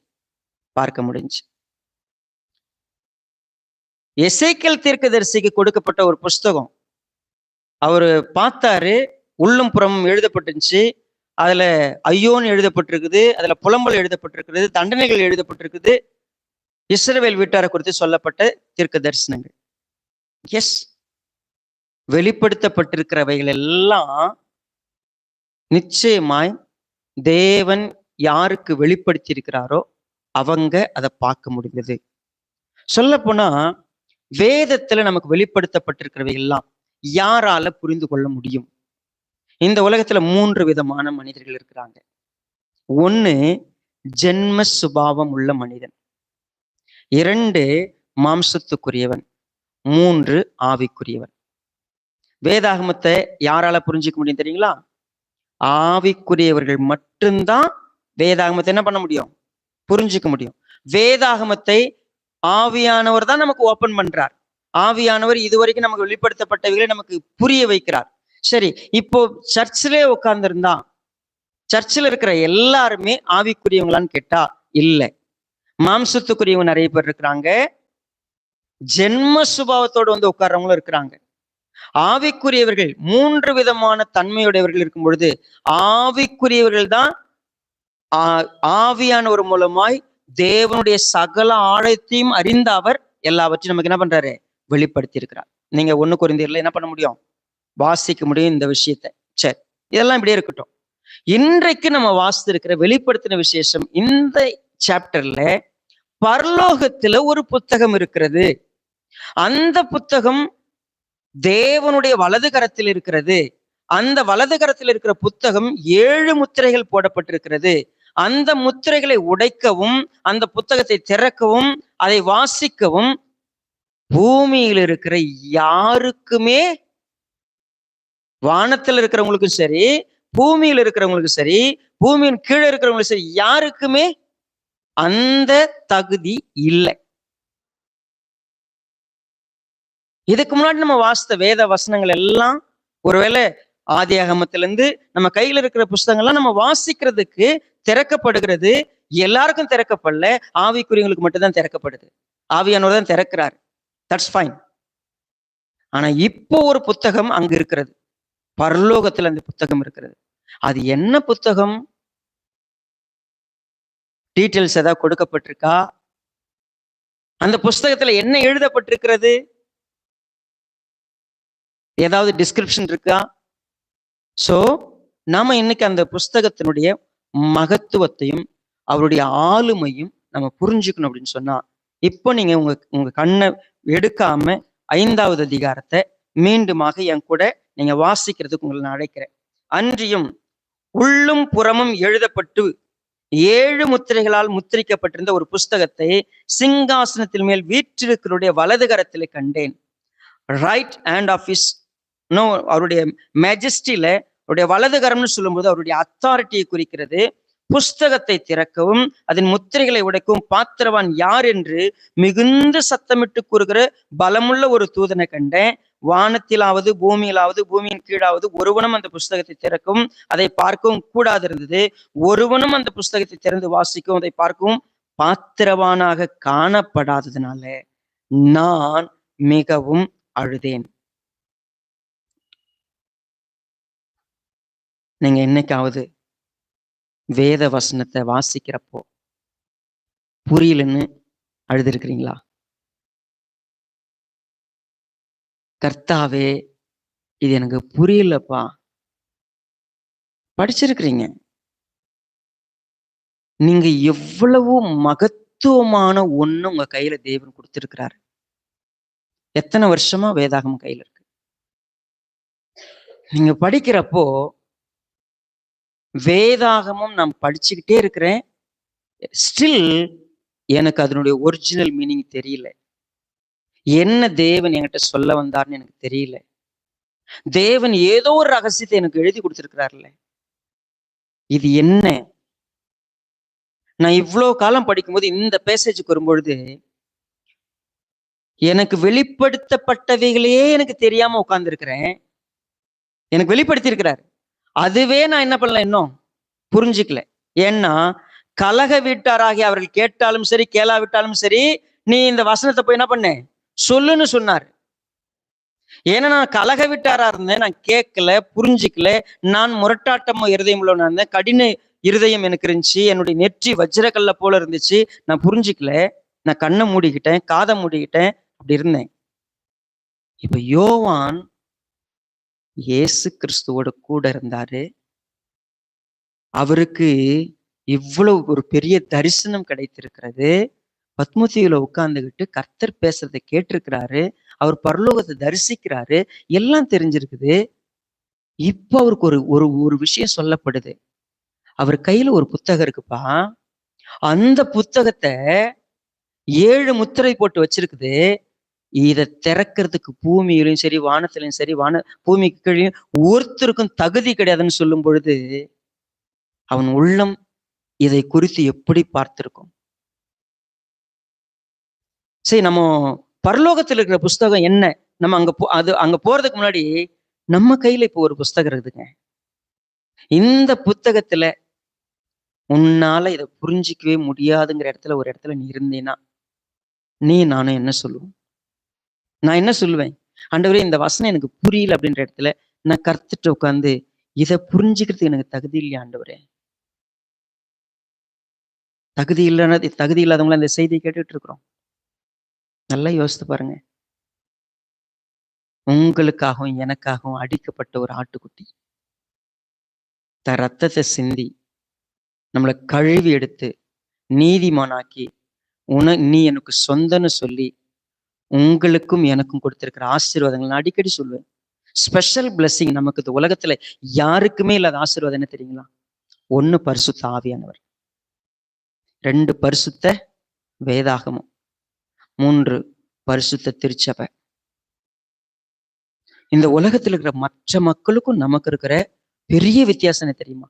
பார்க்க முடிஞ்சு. எசேக்கியேல் தீர்க்கதரிசிக்கு கொடுக்கப்பட்ட ஒரு புஸ்தகம் அவரு பார்த்தாரு, உள்ளும் புறமும் எழுதப்பட்டுருந்துச்சு. அதுல ஐயோன்னு எழுதப்பட்டிருக்குது, அதுல புலம்பல் எழுதப்பட்டிருக்கிறது, தண்டனைகள் எழுதப்பட்டிருக்குது, இஸ்ரவேல் வீட்டாரை குறித்து சொல்லப்பட்ட தீர்க்க தரிசனங்கள். எஸ், வெளிப்படுத்தப்பட்டிருக்கிறவைகள் எல்லாம் நிச்சயமாய் தேவன் யாருக்கு வெளிப்படுத்தி இருக்கிறாரோ அவங்க அதை பார்க்க முடிந்தது. சொல்ல போனா வேதத்துல நமக்கு வெளிப்படுத்தப்பட்டிருக்கிறவைகள் எல்லாம் யாரால புரிந்து கொள்ள முடியும்? இந்த உலகத்துல 3 விதமான மனிதர்கள் இருக்கிறாங்க. 1 ஜென்ம சுபாவம் உள்ள மனிதன், 2 மாம்சத்துக்குரியவன், 3 ஆவிக்குரியவன். வேதாகமத்தை யாரால புரிஞ்சுக்க முடியும் தெரியுங்களா? ஆவிக்குரியவர்கள் மட்டும்தான் வேதாகமத்தை என்ன பண்ண முடியும், புரிஞ்சுக்க முடியும். வேதாகமத்தை ஆவியானவர் தான் நமக்கு ஓபன் பண்றார். ஆவியானவர் இதுவரைக்கும் நமக்கு வெளிப்படுத்தப்பட்டவைகளை நமக்கு புரிய வைக்கிறார். சரி, இப்போ சர்ச்சிலே உட்கார்ந்துருந்தா சர்ச்சில் இருக்கிற எல்லாருமே ஆவிக்குரியவங்களான்னு கேட்டா இல்லை. மாம்சத்துக்குரியவங்க நிறைய பேர் இருக்கிறாங்க, ஜென்ம சுபாவத்தோடு வந்து உட்கார்றவங்களும் இருக்கிறாங்க. ஆவிக்குரியவர்கள் 3 விதமான தன்மையுடையவர்கள் இருக்கும் பொழுது, ஆவிக்குரியவர்கள் தான் ஆவியானவர் மூலமாய் தேவனுடைய சகல ஆழத்தையும் அறிந்த அவர் எல்லாவற்றையும் நமக்கு என்ன பண்றாரு? வெளிப்படுத்தி இருக்கிறார். நீங்க 1 கொரிந்தியர்ல என்ன பண்ண முடியும்? வாசிக்க முடியும் இந்த விஷயத்தை. சரி, இதெல்லாம் இப்படியே இருக்கட்டும். இன்றைக்கு நம்ம வாசித்திருக்கிற வெளிப்படுத்தின விசேஷம், இந்த சாப்டர்ல பரலோகத்துல ஒரு புத்தகம் இருக்கிறது. அந்த புத்தகம் தேவனுடைய வலது கரத்தில் இருக்கிறது. அந்த வலது கரத்தில் இருக்கிற புத்தகம் 7 முத்திரைகள் போடப்பட்டிருக்கிறது. அந்த முத்திரைகளை உடைக்கவும், அந்த புத்தகத்தை திறக்கவும், அதை வாசிக்கவும் பூமியில் இருக்கிற யாருக்குமே, வானத்தில் இருக்கிறவங்களுக்கும் சரி, பூமியில் இருக்கிறவங்களுக்கும் சரி, பூமியின் கீழே இருக்கிறவங்களுக்கும் சரி, யாருக்குமே அந்த தகுதி இல்லை. இதுக்கு முன்னாடி நம்ம வாசித்த வேத வசனங்கள் எல்லாம், ஒருவேளை ஆதியாகமத்திலிருந்து நம்ம கையில இருக்கிற புஸ்தகங்கள்லாம் நம்ம வாசிக்கிறதுக்கு திறக்கப்படுகிறது. எல்லாருக்கும் திறக்கப்படல, ஆவிக்குரியவங்களுக்கு மட்டும்தான் திறக்கப்படுது. ஆவியானவர் தான் திறக்கிறார். That's fine. ஆனா இப்போ ஒரு புத்தகம் அங்க இருக்கிறது, பரலோகத்துல அந்த புத்தகம் இருக்கிறது. அது என்ன புத்தகம்? டீட்டெயில்ஸ் ஏதாவது கொடுக்கப்பட்டிருக்கா? அந்த புஸ்தகத்துல என்ன எழுதப்பட்டிருக்கிறது? ஏதாவது டிஸ்கிரிப்ஷன் இருக்கா? சோ நாம இன்னைக்கு அந்த புஸ்தகத்தினுடைய மகத்துவத்தையும் அவருடைய ஆளுமையும் நம்ம புரிஞ்சுக்கணும் அப்படின்னு சொன்னா, இப்போ நீங்க உங்க கண்ணை எடுக்காம 5வது அதிகாரத்தை மீண்டுமாக என் கூட நீங்க வாசிக்கிறதுக்கு உங்களை நான் அழைக்கிறேன். அன்றியும் உள்ளும் புறமும் எழுதப்பட்டு 7 முத்திரைகளால் முத்திரிக்கப்பட்டிருந்த ஒரு புஸ்தகத்தை சிங்காசனத்தின் மேல் வீற்றிருக்கிறவருடைய வலது கரத்திலே கண்டேன். ரைட் ஹேண்ட் ஆஃப் ஹிஸ், அவருடைய மெஜஸ்டில, அவருடைய வலது கரம்னு சொல்லும்போது அவருடைய அத்தாரிட்டியை குறிக்கிறது. புஸ்தகத்தை திறக்கவும் அதன் முத்திரைகளை உடைக்கவும் பாத்திரவான் யார் என்று மிகுந்த சத்தமிட்டு கூறுகிற பலமுள்ள ஒரு தூதனை கண்டேன். வானத்திலாவது பூமியிலாவது பூமியின் கீழாவது ஒருவனும் அந்த புஸ்தகத்தை திறக்கவும் அதை பார்க்கவும் கூடாது இருந்தது. ஒருவனும் அந்த புஸ்தகத்தை திறந்து வாசிக்கவும் அதை பார்க்கவும் பாத்திரவானாக காணப்படாததுனால நான் மிகவும் அழுதேன். நீங்க என்னைக்காவது வேத வசனத்தை வாசிக்கிறப்போ புரியலன்னு அழுதுருக்கிறீங்களா? கர்த்தாவே, இது எனக்கு புரியலப்பா. படிச்சிருக்கிறீங்க. நீங்க எவ்வளவு மகத்துவமான ஒண்ணு உங்க கையில தேவன் கொடுத்திருக்கிறாரு. எத்தனை வருஷமா வேதாகமம் கையில இருக்கு. நீங்க படிக்கிறப்போ வேதாகமம் நான் படிச்சுக்கிட்டே இருக்கிறேன். ஸ்டில் எனக்கு அதனுடைய ஒரிஜினல் மீனிங் தெரியல. என்ன தேவன் என்கிட்ட சொல்ல வந்தார்னு எனக்கு தெரியல. தேவன் ஏதோ ஒரு ரகசியத்தை எனக்கு எழுதி கொடுத்திருக்கிறார்ல, இது என்ன? நான் இவ்வளவு காலம் படிக்கும்போது இந்த பேசேஜுக்கு வரும்பொழுது எனக்கு வெளிப்படுத்தப்பட்டவைகளையே எனக்கு தெரியாம உட்கார்ந்துருக்கிறேன். எனக்கு வெளிப்படுத்தி இருக்கிறார், அதுவே நான் என்ன பண்ணல, இன்னும் புரிஞ்சுக்கல. ஏன்னா கலக வீட்டாராகி அவர்கள் கேட்டாலும் சரி கேளாவிட்டாலும் சரி, நீ இந்த வசனத்தை போய் என்ன பண்ண சொல்லுன்னு சொன்னார். ஏன்னா நான் கலக வீட்டாரா இருந்தேன், நான் கேட்கல, புரிஞ்சுக்கல. நான் முரட்டாட்டமோ இருதயம் உள்ளவனா இருந்தேன், கடின இருதயம் எனக்கு இருந்துச்சு, என்னுடைய நெற்றி வஜ்ரக்கல்ல போல இருந்துச்சு. நான் புரிஞ்சுக்கல, நான் கண்ணை மூடிக்கிட்டேன், காதை மூடிக்கிட்டேன், அப்படி இருந்தேன். இப்ப யோவான் இயேசு கிறிஸ்துவோட கூட இருந்தாரு. அவருக்கு இவ்வளவு ஒரு பெரிய தரிசனம் கிடைத்திருக்கிறது. பத்மதீவுல உட்கார்ந்துகிட்டு கர்த்தர் பேசுறதை கேட்டிருக்கிறாரு. அவர் பரலோகத்தை தரிசிக்கிறாரு. எல்லாம் தெரிஞ்சிருக்குது. இப்ப அவருக்கு ஒரு ஒரு ஒரு விஷயம் சொல்லப்படுது. அவர் கையில ஒரு புத்தகம் இருக்குப்பா. அந்த புத்தகத்தை 7 முத்திரை போட்டு வச்சிருக்குது. இதை திறக்கிறதுக்கு பூமியிலும் சரி வானத்திலையும் சரி, பூமிக்கு கீழே ஒருத்தருக்கும் தகுதி கிடையாதுன்னு சொல்லும் பொழுது அவன் உள்ளம் இதை குறித்து எப்படி பார்த்திருக்கும்? சரி, நம்ம பரலோகத்தில் இருக்கிற புஸ்தகம் என்ன? நம்ம அங்க போறதுக்கு முன்னாடி நம்ம கையில இப்போ ஒரு புஸ்தகம் இருக்குதுங்க. இந்த புத்தகத்துல உன்னால இதை புரிஞ்சிக்கவே முடியாதுங்கிற இடத்துல ஒரு இடத்துல நீ இருந்தேன்னா நீ நானும் என்ன சொல்லுவோம்? நான் என்ன சொல்லுவேன்? ஆண்டவரே, இந்த வசனம் எனக்கு புரியல அப்படின்ற இடத்துல நான் கர்த்தர்ட்ட உட்கார்ந்து இதை புரிஞ்சுக்கிறதுக்கு எனக்கு தகுதி இல்லையா ஆண்டவரே? தகுதி இல்லாதவங்கள இந்த செய்தியை கேட்டுட்டு இருக்கிறோம். நல்லா யோசித்து பாருங்க. உங்களுக்காகவும் எனக்காகவும் அடிக்கப்பட்ட ஒரு ஆட்டுக்குட்டி ரத்தத்தை சிந்தி நம்மளை கழுவி எடுத்து நீதிமானாக்கி நீ எனக்கு சொந்தன்னு சொல்லி உங்களுக்கும் எனக்கும் கொடுத்திருக்கிற ஆசீர்வாதங்கள் நான் அடிக்கடி சொல்லுவேன். ஸ்பெஷல் பிளெஸிங் நமக்கு இந்த உலகத்துல யாருக்குமே இல்லாத ஆசீர்வாதம் என்ன தெரியுங்களா? 1 பரிசுத்த ஆவியானவர், 2 பரிசுத்த வேதாகமம், 3 பரிசுத்த திருச்சபை. இந்த உலகத்துல இருக்கிற மற்ற மக்களுக்கும் நமக்கு இருக்கிற பெரிய வித்தியாசம் என்ன தெரியுமா?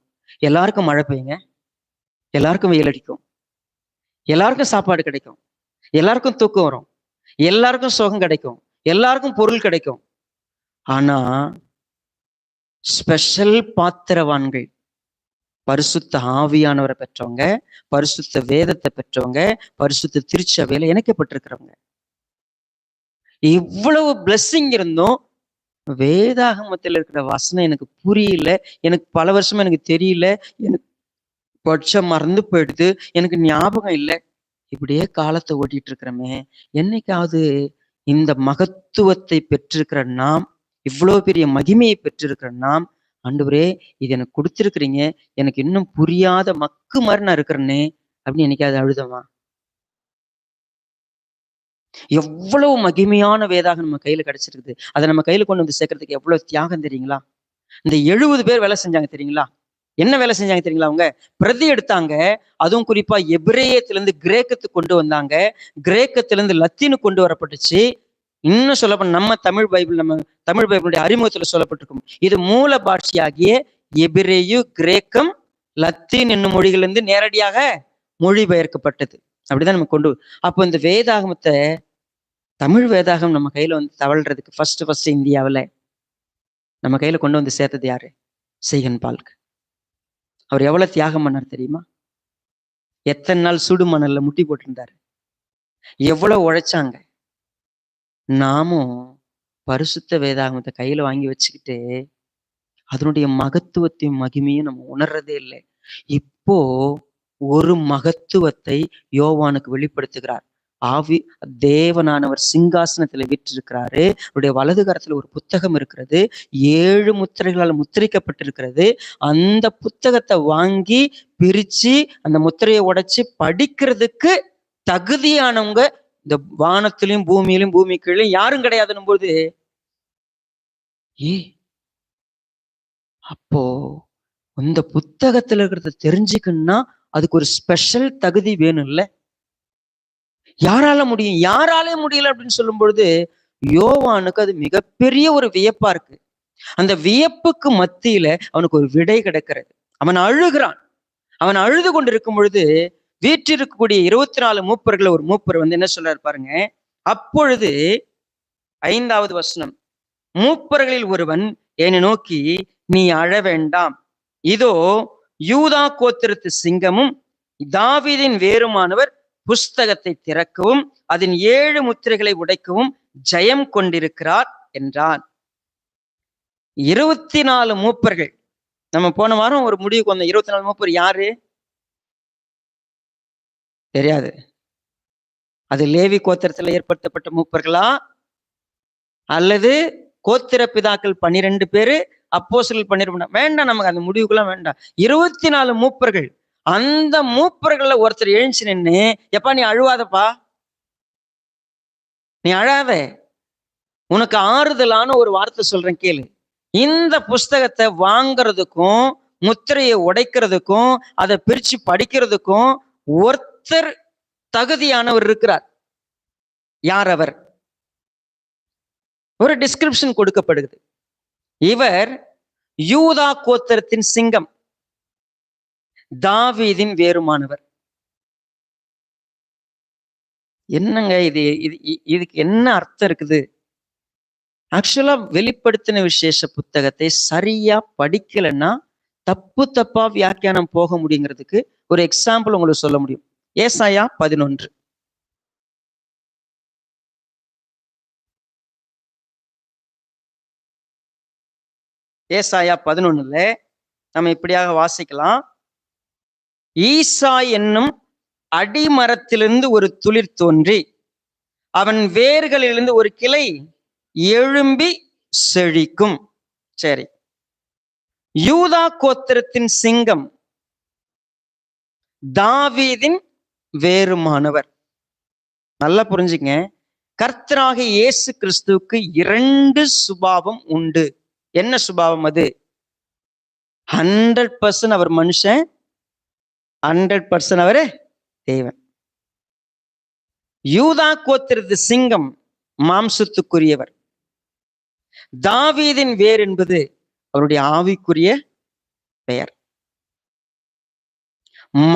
எல்லாருக்கும் மழை பெய்யுங்க, எல்லாருக்கும் வெயில் அடிக்கும், எல்லாருக்கும் சாப்பாடு கிடைக்கும், எல்லாருக்கும் தூக்கம் வரும், எல்லாருக்கும் சுகம் கிடைக்கும், எல்லாருக்கும் பொருள் கிடைக்கும். ஆனா ஸ்பெஷல் பாத்திரவான்கள் பரிசுத்த ஆவியானவரை பெற்றவங்க, பரிசுத்த வேதத்தை பெற்றவங்க, பரிசுத்த திருச்சபையில இணைக்கப்பட்டிருக்கிறவங்க. இவ்வளவு பிளெஸிங் இருந்தும் வேதாகமத்தில் இருக்கிற வசனம் எனக்கு புரியல, எனக்கு பல வருஷமா எனக்கு தெரியல, எனக்கு பட்சம் மறந்து போயிடுது, எனக்கு ஞாபகம் இல்லை, இப்படியே காலத்தை ஓட்டிட்டு இருக்கிறோமே. என்னைக்காவது இந்த மகத்துவத்தை பெற்றிருக்கிற நாம், இவ்வளவு பெரிய மகிமையை பெற்றிருக்கிற நாம், ஆண்டவரே இது எனக்கு கொடுத்திருக்கிறீங்க, எனக்கு இன்னும் புரியாத மக்கு மாதிரி நான் இருக்கிறேனே அப்படின்னு என்னைக்காவது அழுதமா? எவ்வளவு மகிமையான வேதாக நம்ம கையில கிடைச்சிருக்குது. அதை நம்ம கையில கொண்டு வந்து சேர்க்கறதுக்கு எவ்வளவு தியாகம் தெரியுங்களா? இந்த 70 பேர் வேலை செஞ்சாங்க தெரியுங்களா? என்ன வேலை செஞ்சாங்க தெரியுங்களா? அவங்க பிரதி எடுத்தாங்க. அதுவும் குறிப்பா எபிரேயத்திலிருந்து கிரேக்கத்துக்கு கொண்டு வந்தாங்க, கிரேக்கத்திலிருந்து லத்தீனு கொண்டு வரப்பட்டுச்சு. இன்னும் சொல்லப்போன நம்ம தமிழ் பைபிளுடைய அறிமுகத்துல சொல்லப்பட்டிருக்கும், இது மூல பாஷையாகிய எபிரேயு, கிரேக்கம், லத்தீன் என்னும் மொழிகளிலிருந்து நேரடியாக மொழிபெயர்க்கப்பட்டது. அப்படிதான் நம்ம கொண்டு. அப்போ இந்த வேதாகமத்தை, தமிழ் வேதாகம் நம்ம கையில வந்து தவழ்றதுக்கு ஃபர்ஸ்ட் இந்தியாவில் நம்ம கையில கொண்டு வந்து சேர்த்தது யாரு? சீகன் பால்க். அவர் எவ்வளவு தியாகம் பண்ணார் தெரியுமா? எத்தனை நாள் சுடு மணல்ல முட்டி போட்டிருந்தாரு, எவ்வளவு உழைச்சாங்க. நாமும் பரிசுத்த வேதாகமத்தை கையில வாங்கி வச்சுக்கிட்டு அதனுடைய மகத்துவத்தையும் மகிமையும் நம்ம உணர்றதே இல்லை. இப்போ ஒரு மகத்துவத்தை யோவானுக்கு வெளிப்படுத்துகிறார். ஆவி தேவனானவர் சிங்காசனத்துல விற்றிருக்கிறாரு. அவருடைய வலது கரத்துல ஒரு புத்தகம் இருக்கிறது, 7 முத்திரைகளால் முத்திரிக்கப்பட்டிருக்கிறது. அந்த புத்தகத்தை வாங்கி பிரிச்சு அந்த முத்திரையை உடைச்சு படிக்கிறதுக்கு தகுதியானவங்க இந்த வானத்திலையும் பூமியிலும் பூமி கீழே யாரும் கிடையாதுன்னும் போது, அப்போ இந்த புத்தகத்துல இருக்கிறத தெரிஞ்சுக்கணும்னா அதுக்கு ஒரு ஸ்பெஷல் தகுதி வேணும் இல்ல? யாரால முடியும்? யாராலே முடியல அப்படின்னு சொல்லும் பொழுது யோவானுக்கு அது மிகப்பெரிய ஒரு வியப்பா இருக்கு. அந்த வியப்புக்கு மத்தியில அவனுக்கு ஒரு விடை கிடைக்கிறது. அவன் அழுகிறான். அவன் அழுது கொண்டு இருக்கும் பொழுது வீட்டில் இருக்கக்கூடிய 24 மூப்பர்கள் ஒரு மூப்பர் வந்து என்ன சொல்றாரு பாருங்க. அப்பொழுது 5வது வசனம், மூப்பர்களில் ஒருவன் என்னை நோக்கி, நீ அழ வேண்டாம், இதோ யூதா கோத்திரத்து சிங்கமும் தாவீதின் வேறுமானவர் புஸ்தகத்தை திறக்கவும் அதன் 7 முத்திரைகளை உடைக்கவும் ஜெயம் கொண்டிருக்கிறார் என்றான். 24 மூப்பர்கள். நம்ம போன வாரம் ஒரு முடிவுக்கு வந்த 24 மூப்பர் யாரு தெரியாது. அது லேவி கோத்திரத்துல ஏற்படுத்தப்பட்ட மூப்பர்களா, அல்லது கோத்திர பிதாக்கள் 12 பேரு, அப்போஸ்தலர்கள் 12? வேண்டாம், நமக்கு அந்த முடிவுக்கெல்லாம் வேண்டாம். 24 மூப்பர்கள். அந்த மூப்பர்கள்ல ஒருத்தர் எழுந்து நின்று, எப்பா நீ அழுவாதப்பா, நீ அழாத, உனக்கு ஆறுதலான ஒரு வார்த்தை சொல்றேன் கேளு. இந்த புஸ்தகத்தை வாங்குறதுக்கும் முத்திரையை உடைக்கிறதுக்கும் அதை பிரிச்சு படிக்கிறதுக்கும் ஒருத்தர் தகுதியானவர் இருக்கிறார். யார் அவர்? ஒரு டிஸ்கிரிப்ஷன் கொடுக்கப்படுகிறது. இவர் யூதா கோத்திரத்தின் சிங்கம், தாவீதின் வேறுமானவர். என்னங்க இது? இதுக்கு என்ன அர்த்தம் இருக்குது? ஆக்சுவலா வெளிப்படுத்தின விசேஷ புத்தகத்தை சரியா படிக்கலைன்னா தப்பு தப்பா வியாக்கியானம் போக முடியுங்கிறதுக்கு ஒரு எக்ஸாம்பிள் உங்களுக்கு சொல்ல முடியும். ஏசாயா 11. ஏசாயா 11ல நம்ம இப்படியாக வாசிக்கலாம். ஈசா என்னும் அடிமரத்திலிருந்து ஒரு துளிர் தோன்றி அவன் வேர்களிலிருந்து ஒரு கிளை எழும்பி செழிக்கும். சரி, யூதா கோத்திரத்தின் சிங்கம், தாவீதின் வேறுமானவர். நல்லா புரிஞ்சுங்க, கர்த்தராகிய இயேசு கிறிஸ்துவுக்கு 2 சுபாவம் உண்டு. என்ன சுபாவம் அது? 100% அவர் மனுஷன், 100% அவரு தேவன். யூதா கோத்திரத்து சிங்கம் மாம்சத்துக்குரியவர். தாவீதின் வேர் என்பது அவருடைய ஆவிக்குரிய பெயர்.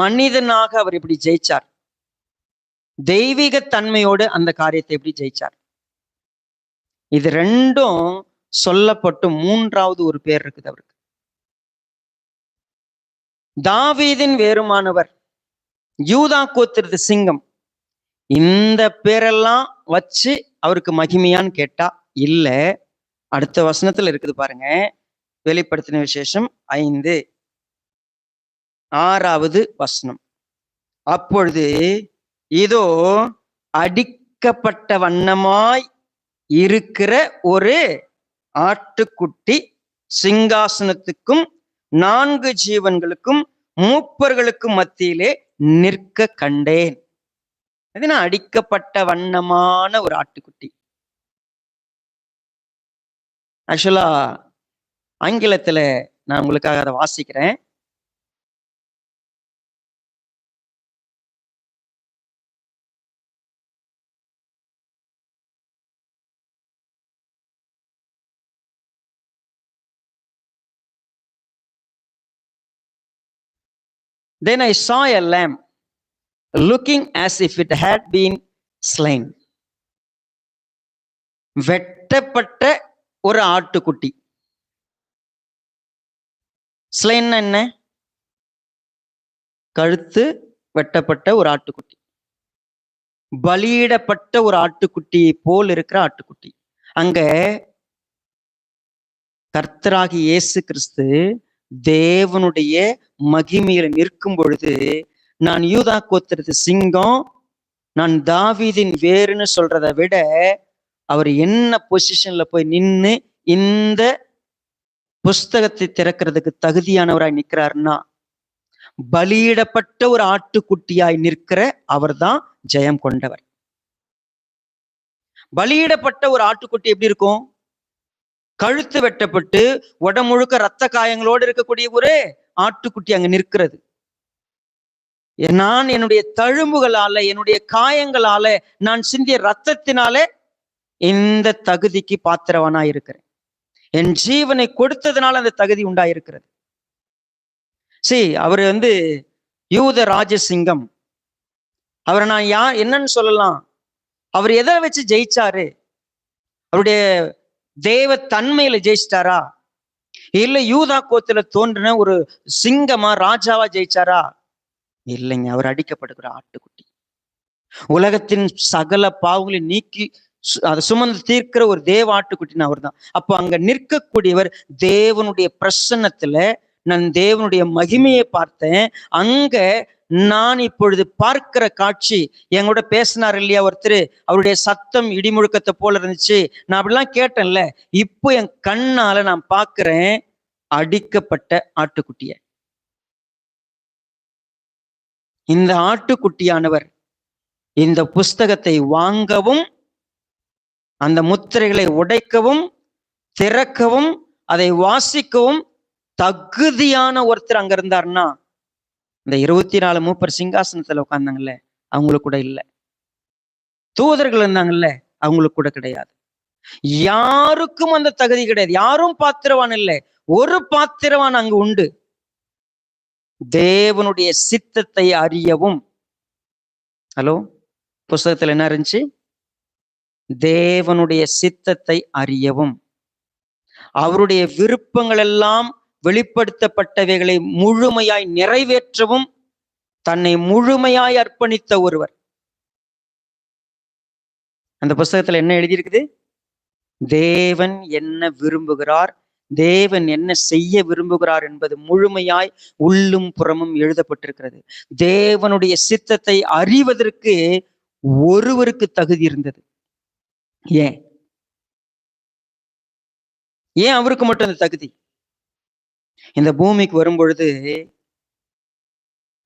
மனிதனாக அவர் எப்படி ஜெயிச்சார்? தெய்வீக தன்மையோடு அந்த காரியத்தை எப்படி ஜெயிச்சார்? இது ரெண்டும் சொல்லப்பட்டு 3வது ஒரு பேர் இருக்குது அவருக்கு. தாவீதின் வேறுமானவர், யூதா கோத்திரத்து சிங்கம். இந்த பேரெல்லாம் வச்சு அவருக்கு மகிமையான்னு கேட்டா இல்ல. அடுத்த வசனத்துல இருக்குது பாருங்க, வெளிப்படுத்தின விசேஷம் 5:6 வசனம். அப்பொழுது இதோ அடிக்கப்பட்ட வண்ணமாய் இருக்கிற ஒரு ஆட்டுக்குட்டி சிங்காசனத்துக்கும் 4 ஜீவன்களுக்கும் மூப்பர்களுக்கும் மத்தியிலே நிற்க கண்டேன். அதுனா அடிக்கப்பட்ட வண்ணமான ஒரு ஆட்டுக்குட்டி. ஆக்சுவலா ஆங்கிலத்துல நான் உங்களுக்காக அதை வாசிக்கிறேன். Then I saw a lamb looking as if it had been slain. வெட்டப்பட்ட ஒரு ஆட்டுக்குட்டி. ஸ்லைன் என்ன? கழுத்து வெட்டப்பட்ட ஒரு ஆட்டுக்குட்டி, பலியிடப்பட்ட ஒரு ஆட்டுக்குட்டியை போல் இருக்கிற ஆட்டுக்குட்டி. அங்க கர்த்தராகி இயேசு கிறிஸ்து தேவனுடைய மகிமையில நிற்கும் பொழுது, நான் யூதா கோத்திரத்து சிங்கம், நான் தாவீதின் வேறுன்னு சொல்றதை விட அவர் என்ன பொசிஷன்ல போய் நின்று இந்த புஸ்தகத்தை திறக்கிறதுக்கு தகுதியானவராய் நிற்கிறாருன்னா, பலியிடப்பட்ட ஒரு ஆட்டுக்குட்டியாய் நிற்கிற அவர் தான் ஜெயம் கொண்டவர். பலியிடப்பட்ட ஒரு ஆட்டுக்குட்டி எப்படி இருக்கும்? கழுத்து வெட்டப்பட்டு உடம்புழுக்க ரத்த காயங்களோடு இருக்கக்கூடிய ஒரு ஆட்டுக்குட்டி அங்க நிற்கிறது. நான் என்னுடைய தழும்புகளால, என்னுடைய காயங்களால, நான் சிந்திய ரத்தத்தினால இந்த தகுதிக்கு பாத்திரவனா இருக்கிறேன். என் ஜீவனை கொடுத்ததுனால அந்த தகுதி உண்டாயிருக்கிறது. அவர் யூத ராஜசிங்கம். அவரை நான் என்னன்னு சொல்லலாம்? அவர் எதை வச்சு ஜெயிச்சாரு? அவருடைய தேவ தன்மையில ஜெயிச்சிட்டாரா? இல்ல யூதா கோத்துல தோன்றின ஒரு சிங்கமா ராஜாவா ஜெயிச்சாரா? இல்லைங்க, அவர் அடிக்கப்படுகிற ஆட்டுக்குட்டி. உலகத்தின் சகல பாவங்களை நீக்கி அதை சுமந்து தீர்க்கிற ஒரு தேவ ஆட்டுக்குட்டின்னு அவர் தான். அப்போ அங்க நிற்கக்கூடியவர் தேவனுடைய பிரசன்னத்துல நான் தேவனுடைய மகிமையை பார்த்தேன். அங்க நான் இப்பொழுது பார்க்கிற காட்சி, எங்களோட பேசினார் இல்லையா ஒருத்தர், அவருடைய சத்தம் இடிமுழுக்கத்தை போல இருந்துச்சு, நான் அப்படிலாம் கேட்டேன்ல. இப்போ என் கண்ணால நான் பார்க்கிறேன் அடிக்கப்பட்ட ஆட்டுக்குட்டிய. இந்த ஆட்டுக்குட்டியானவர் இந்த புஸ்தகத்தை வாங்கவும், அந்த முத்திரைகளை உடைக்கவும், திறக்கவும், அதை வாசிக்கவும் தகுதியான ஒருத்தர் அங்க இருந்தாருன்னா, இந்த 24 மூப்பர் சிங்காசனத்துல உட்கார்ந்தாங்கல்ல, அவங்களுக்கு கூட இல்லை. தூதர்கள் இருந்தாங்கல்ல, அவங்களுக்கு கூட கிடையாது. யாருக்கும் அந்த தகுதி கிடையாது. யாரும் பாத்திரவான் இல்லை. ஒரு பாத்திரவான் அங்கு உண்டு. தேவனுடைய சித்தத்தை அறியவும். ஹலோ, புஸ்தகத்துல என்ன இருந்துச்சு? தேவனுடைய சித்தத்தை அறியவும், அவருடைய விருப்பங்கள் எல்லாம் வெளிப்படுத்தப்பட்டவைகளை முழுமையாய் நிறைவேற்றவும் தன்னை முழுமையாய் அர்ப்பணித்த ஒருவர். அந்த புஸ்தகத்துல என்ன எழுதியிருக்குது? தேவன் என்ன விரும்புகிறார், தேவன் என்ன செய்ய விரும்புகிறார் என்பது முழுமையாய் உள்ளும் புறமும் எழுதப்பட்டிருக்கிறது. தேவனுடைய சித்தத்தை அறிவதற்கு ஒருவருக்கு தகுதி இருந்தது. ஏன் ஏன் அவருக்கு மட்டும் அந்த தகுதி? இந்த பூமிக்கு வரும்பொழுது,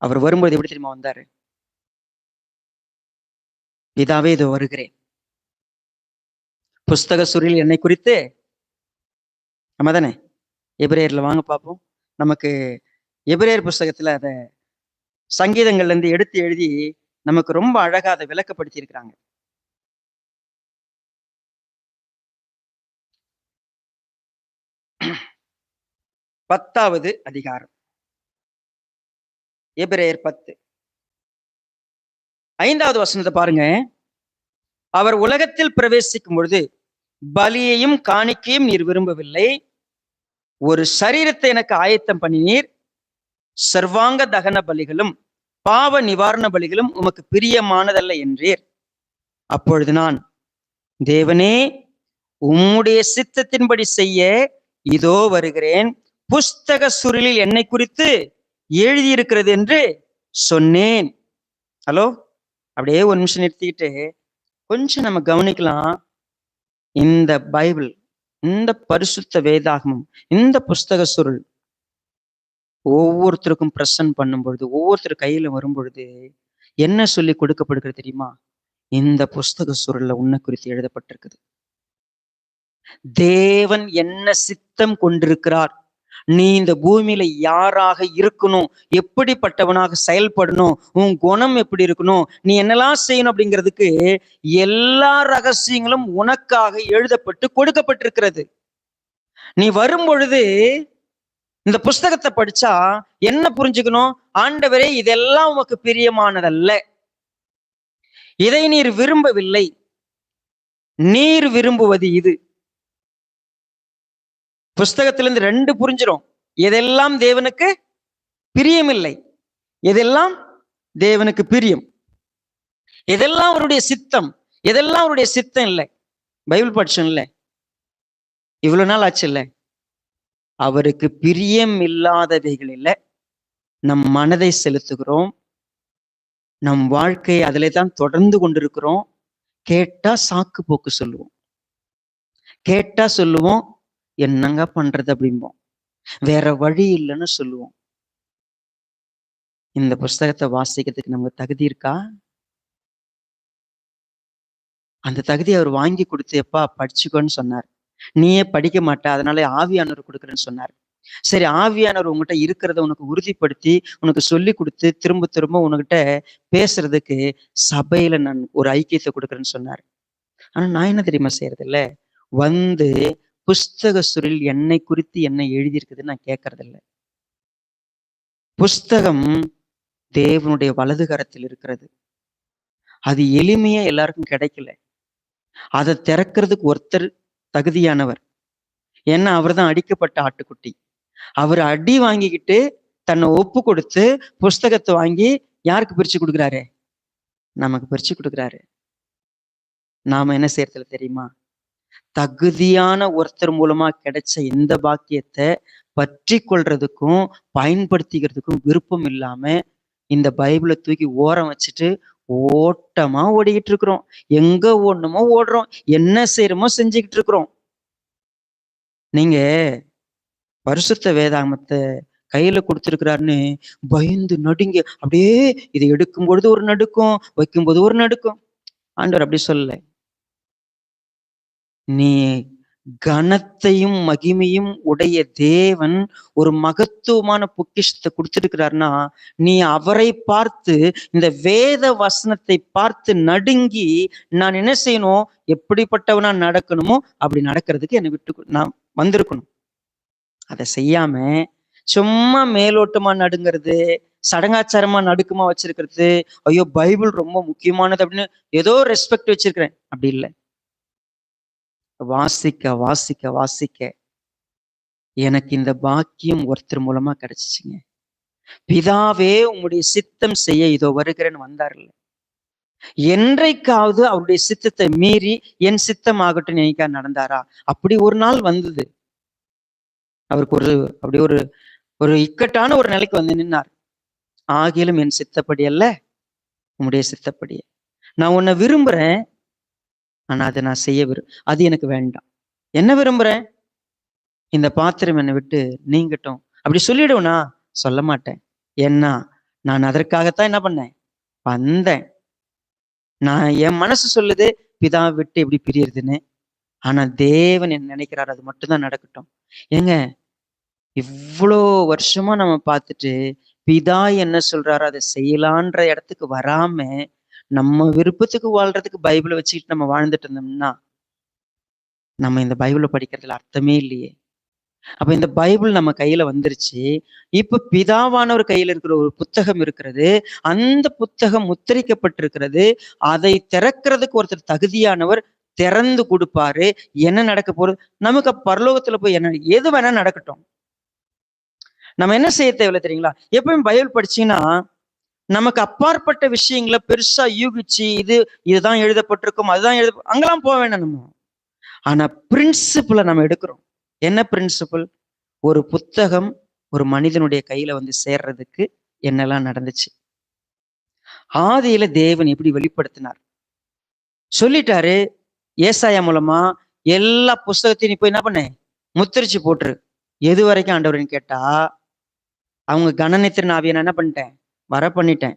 அவர் வரும்பொழுது எப்படி தெரியுமா வந்தாரு? பிதாவே இதோ வருகிறேன். புஸ்தக சுருளில் என்னை குறித்து, நம்ம தானே எபிரேயர்ல வாங்க பார்ப்போம். நமக்கு எபிரேயர் புஸ்தகத்துல அத சங்கீதங்கள்ல இருந்து எடுத்து எழுதி நமக்கு ரொம்ப அழகா அதை விளக்கப்படுத்தி இருக்கிறாங்க. பத்தாவது அதிகாரம், எபிரேயர் 10 5வது வசனத்தை பாருங்க. அவர் உலகத்தில் பிரவேசிக்கும் பொழுது பலியையும் காணிக்கையும் நீர் விரும்பவில்லை, ஒரு சரீரத்தை எனக்கு ஆயத்தம் பண்ணினீர், சர்வாங்க தகன பலிகளும் பாவ நிவாரண பலிகளும் உமக்கு பிரியமானதல்ல என்றீர். அப்பொழுது நான், தேவனே உம்முடைய சித்தத்தின்படி செய்ய இதோ வருகிறேன், புஸ்தக சுருளில் என்னை குறித்து எழுதியிருக்கிறது என்று சொன்னேன். ஹலோ, அப்படியே ஒரு நிமிஷம் நிறுத்திக்கிட்டு கொஞ்சம் நம்ம கவனிக்கலாம். இந்த பைபிள், இந்த பரிசுத்த வேதாகமம், இந்த புஸ்தக சுருள் ஒவ்வொருத்தருக்கும் பிரசன்ட் பண்ணும் பொழுது, ஒவ்வொருத்தர் கையில வரும் பொழுது என்ன சொல்லி கொடுக்கப்படுகிறது தெரியுமா? இந்த புஸ்தக சுருள்ல உன்னை குறித்து எழுதப்பட்டிருக்குது. தேவன் என்ன சித்தம் கொண்டிருக்கிறார், நீ இந்த பூமியில யாராக இருக்கணும், எப்படிப்பட்டவனாக செயல்படணும், உன் குணம் எப்படி இருக்கணும், நீ என்னெல்லாம் செய்யணும் அப்படிங்கிறதுக்கு எல்லா ரகசியங்களும் உனக்காக எழுதப்பட்டு கொடுக்கப்பட்டிருக்கிறது. நீ வரும் பொழுது இந்த புஸ்தகத்தை படிச்சா என்ன புரிஞ்சுக்கணும்? ஆண்டவரே இதெல்லாம் உமக்கு பிரியமானதல்ல, இதை நீர் விரும்பவில்லை, நீர் விரும்புவது இது. புஸ்தகத்திலிருந்து 2 புரிஞ்சிடும். எதெல்லாம் தேவனுக்கு பிரியமில்லை, எதெல்லாம் தேவனுக்கு பிரியம், எதெல்லாம் அவருடைய சித்தம், எதெல்லாம் அவருடைய சித்தம் இல்லை. பைபிள் படிச்சோம் இல்லை, இவ்வளவு நாள் ஆச்சு இல்லை? அவருக்கு பிரியம் இல்லாதவைகளில் நம் மனதை செலுத்துகிறோம், நம் வாழ்க்கையை அதிலே தான் தொடர்ந்து கொண்டிருக்கிறோம். கேட்டா சாக்கு போக்கு சொல்லுவோம், கேட்டா சொல்லுவோம் என்னங்க பண்றது அப்படிம்போம், வேற வழி இல்லைன்னு சொல்லுவோம். இந்த புஸ்தகத்தை வாசிக்கிறதுக்கு நமக்கு தகுதி இருக்கா? அந்த தகுதி அவர் வாங்கி கொடுத்து, எப்பா படிச்சுக்கோன்னு சொன்னார். நீயே படிக்க மாட்ட, அதனால ஆவியானவர் கொடுக்குறேன்னு சொன்னார். சரி, ஆவியானவர் உங்ககிட்ட இருக்கிறத உனக்கு உறுதிப்படுத்தி உனக்கு சொல்லி கொடுத்து திரும்ப திரும்ப உனக்கிட்ட பேசுறதுக்கு சபையில நான் ஒரு ஐக்கியத்தை கொடுக்குறேன்னு சொன்னார். ஆனா நான் என்ன தெரியுமா செய்யறது இல்ல, வந்து புஸ்தக சுருள் என்னை குறித்து என்ன எழுதியிருக்குதுன்னு நான் கேட்கறது இல்லை. புஸ்தகம் தேவனுடைய வலது கரத்தில் இருக்கிறது. அது எளிமையா எல்லாருக்கும் கிடைக்கல. அதை திறக்கிறதுக்கு ஒருத்தர் தகுதியானவர். ஏன்னா அவர் தான் அடிக்கப்பட்ட ஆட்டுக்குட்டி. அவர் அடி வாங்கிக்கிட்டு தன்னை ஒப்பு கொடுத்து புஸ்தகத்தை வாங்கி யாருக்கு பிரிச்சு கொடுக்குறாரு? நமக்கு பிரிச்சு கொடுக்குறாரு. நாம என்ன செய்யறதுல தெரியுமா? தகுதியான ஒருத்தர் மூலமா கிடைச்ச இந்த பாக்கியத்தை பற்றி கொள்றதுக்கும் பயன்படுத்திக்கிறதுக்கும் விருப்பம் இல்லாம இந்த பைபிளை தூக்கி ஓரம் வச்சுட்டு ஓட்டமா ஓடிக்கிட்டு இருக்கிறோம். எங்க ஓடணுமோ ஓடுறோம், என்ன செய்யறோமோ செஞ்சுக்கிட்டு இருக்கிறோம். நீங்க பரிசுத்த வேதாகமத்தை கையில கொடுத்திருக்கிறாருன்னு பயந்து நடுங்க, அப்படியே இதை எடுக்கும் பொழுது ஒரு நடுக்கும், வைக்கும்போது ஒரு நடுக்கும். ஆண்டவர் அப்படி சொல்லல. நீ கனத்தையும் மகிமையும் உடைய தேவன் ஒரு மகத்துவமான பொக்கிஷத்தை கொடுத்திருக்கிறாருன்னா, நீ அவரை பார்த்து இந்த வேத வசனத்தை பார்த்து நடுங்கி நான் என்ன செய்யணும், எப்படிப்பட்டவனா நடக்கணுமோ அப்படி நடக்கிறதுக்கு என்னை விட்டு நான் வந்திருக்கணும். அதை செய்யாம சும்மா மேலோட்டமா நடுங்கிறது, சடங்காச்சாரமா நடுக்கமா வச்சிருக்கிறது, ஐயோ பைபிள் ரொம்ப முக்கியமானது அப்படின்னு ஏதோ ரெஸ்பெக்ட் வச்சிருக்கிறேன், அப்படி இல்லை. வாசிக்க வாசிக்க வாசிக்க எனக்கு இந்த பாக்கியம் ஒருத்தர் மூலமா கிடைச்சிச்சுங்க. பிதாவே உம்முடைய சித்தம் செய்ய இதோ வருகிறேன்னு வந்தார்ல, என்றைக்காவது அவருடைய சித்தத்தை மீறி என் சித்தம் ஆகட்டும் நினைக்கா நடந்தாரா? அப்படி ஒரு நாள் வந்தது. அவருக்கு அப்படி ஒரு இக்கட்டான ஒரு நிலைக்கு வந்து நின்னார். ஆகிலும் என் சித்தப்படி அல்ல, உம்முடைய சித்தப்படியே. நான் உன்னை விரும்புறேன், ஆனா அதை நான் அது எனக்கு வேண்டாம். என்ன விரும்புறேன்? இந்த பாத்திரம் என்னை விட்டு நீங்கட்டும். அப்படி சொல்லிடுவேனா? சொல்ல மாட்டேன். ஏன்னா நான் அதற்காகத்தான் என்ன பண்ணேன்? வந்தேன். நான் என் மனசு சொல்லுது பிதாவை விட்டு எப்படி பிரியறதுன்னு. ஆனா தேவன் என்ன நினைக்கிறார், அது மட்டும்தான் நடக்கட்டும். ஏங்க, இவ்வளோ வருஷமா நம்ம பார்த்துட்டு பிதா என்ன சொல்றாரோ அதை செய்யலான்ற இடத்துக்கு வராம நம்ம விருப்பத்துக்கு வாழ்றதுக்கு பைபிளை வச்சுக்கிட்டு நம்ம வாழ்ந்துட்டு இருந்தோம்னா நம்ம இந்த பைபிளை படிக்கிறதுல அர்த்தமே இல்லையே. அப்ப இந்த பைபிள் நம்ம கையில வந்துருச்சு. இப்ப பிதாவானவர் கையில இருக்கிற ஒரு புத்தகம் இருக்கிறது. அந்த புத்தகம் முத்திரிக்கப்பட்டிருக்கிறது. அதை திறக்கிறதுக்கு ஒருத்தர் தகுதியானவர் திறந்து கொடுப்பாரு. என்ன நடக்க போறது? நமக்கு பரலோகத்துல போய் என்ன எது வேணா நடக்கட்டும். நம்ம என்ன செய்ய தேவையில்லை தெரியுங்களா? எப்பவும் பைபிள் படிச்சீங்கன்னா நமக்கு அப்பாற்பட்ட விஷயங்களை பெருசா யூகிச்சு இதுதான் எழுதப்பட்டிருக்கும், அதுதான் அங்கெல்லாம் போக வேண்டாம் நம்ம. ஆனா பிரின்சிபிளை நம்ம எடுக்கிறோம். என்ன பிரின்சிபிள்? ஒரு புத்தகம் ஒரு மனிதனுடைய கையில வந்து சேர்றதுக்கு என்னெல்லாம் நடந்துச்சு, ஆதியில தேவன் எப்படி வெளிப்படுத்தினார் சொல்லிட்டாரு. ஏசாயா மூலமா எல்லா புஸ்தகத்தையும் நீ போய் என்ன பண்ண, முத்திரிச்சு போட்டுரு. எது வரைக்கும் ஆண்டவர்னு கேட்டா, அவங்க கணனித்திரன் ஆவியை நான் என்ன பண்ணிட்டேன், வர பண்ணிட்டேன்.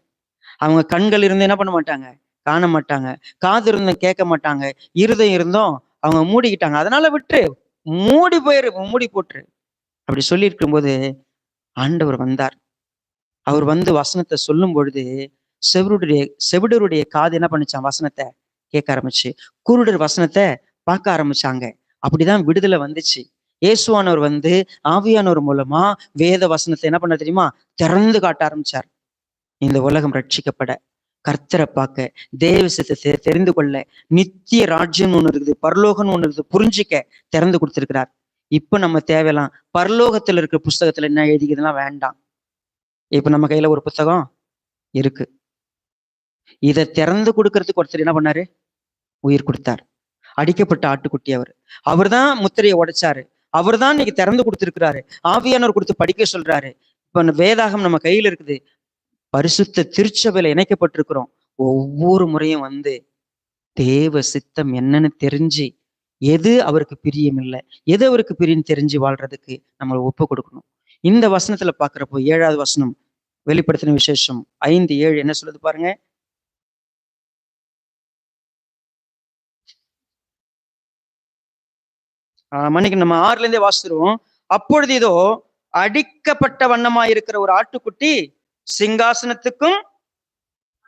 அவங்க கண்கள் இருந்து என்ன பண்ண மாட்டாங்க, காண மாட்டாங்க. காது இருந்தும் கேட்க மாட்டாங்க. இருதயம் இருந்தும் அவங்க மூடிக்கிட்டாங்க. அதனால விட்டு மூடி போட்டுரு அப்படி சொல்லி இருக்கும்போது ஆண்டவர் வந்தார். அவர் வந்து வசனத்தை சொல்லும் பொழுது செவிடருடைய காது என்ன பண்ணுச்சான், வசனத்தை கேட்க ஆரம்பிச்சு. குருடர் வசனத்தை பார்க்க ஆரம்பிச்சாங்க. அப்படிதான் விடுதலை வந்துச்சு. இயேசுவானவர் வந்து ஆவியானவர் மூலமா வேத வசனத்தை என்ன பண்ண தெரியுமா, திறந்து காட்ட ஆரம்பிச்சார். இந்த உலகம் ரட்சிக்கப்பட, கர்த்தரை பார்க்க, தேவ சித்தத்தை தெரிந்து கொள்ள, நித்திய ராஜ்யம் ஒண்ணு இருக்குது, பரலோகம்னு ஒண்ணு இருக்குது, புரிஞ்சிக்க திறந்து கொடுத்திருக்கிறார். இப்ப நம்ம தேவையெல்லாம் பரலோகத்துல இருக்கிற புஸ்தகத்துல என்ன எழுதிக்கிறதுலாம் வேண்டாம். இப்ப நம்ம கையில ஒரு புத்தகம் இருக்கு. இதை திறந்து கொடுக்கறதுக்கு ஒருத்தர் என்ன பண்ணாரு, உயிர் கொடுத்தார். அடிக்கப்பட்ட ஆட்டுக்குட்டி அவர் தான் முத்திரையை உடைச்சாரு. அவர் தான் இன்னைக்கு திறந்து கொடுத்திருக்கிறாரு. ஆவியானவர் கொடுத்து படிக்க சொல்றாரு. இப்ப வேதாகம் நம்ம கையில இருக்குது. பரிசுத்த திருச்சபையில இணைக்கப்பட்டிருக்கிறோம். ஒவ்வொரு முறையும் வந்து தேவ சித்தம் என்னன்னு தெரிஞ்சு, எது அவருக்கு பிரியம் இல்லை, எது அவருக்கு பிரியம் தெரிஞ்சு வாழ்றதுக்கு நம்ம ஒப்பு கொடுக்கணும். இந்த வசனத்துல பாக்குறப்போ 7வது வசனம் வெளிப்படுத்தின விசேஷம் 5:7 என்ன சொல்லுது பாருங்க. மன்னிக்கு, நம்ம 6ல இருந்தே வாசிடுவோம். அப்பொழுது இதோ அடிக்கப்பட்ட வண்ணமாயிருக்கிற ஒரு ஆட்டுக்குட்டி சிங்காசனத்துக்கும்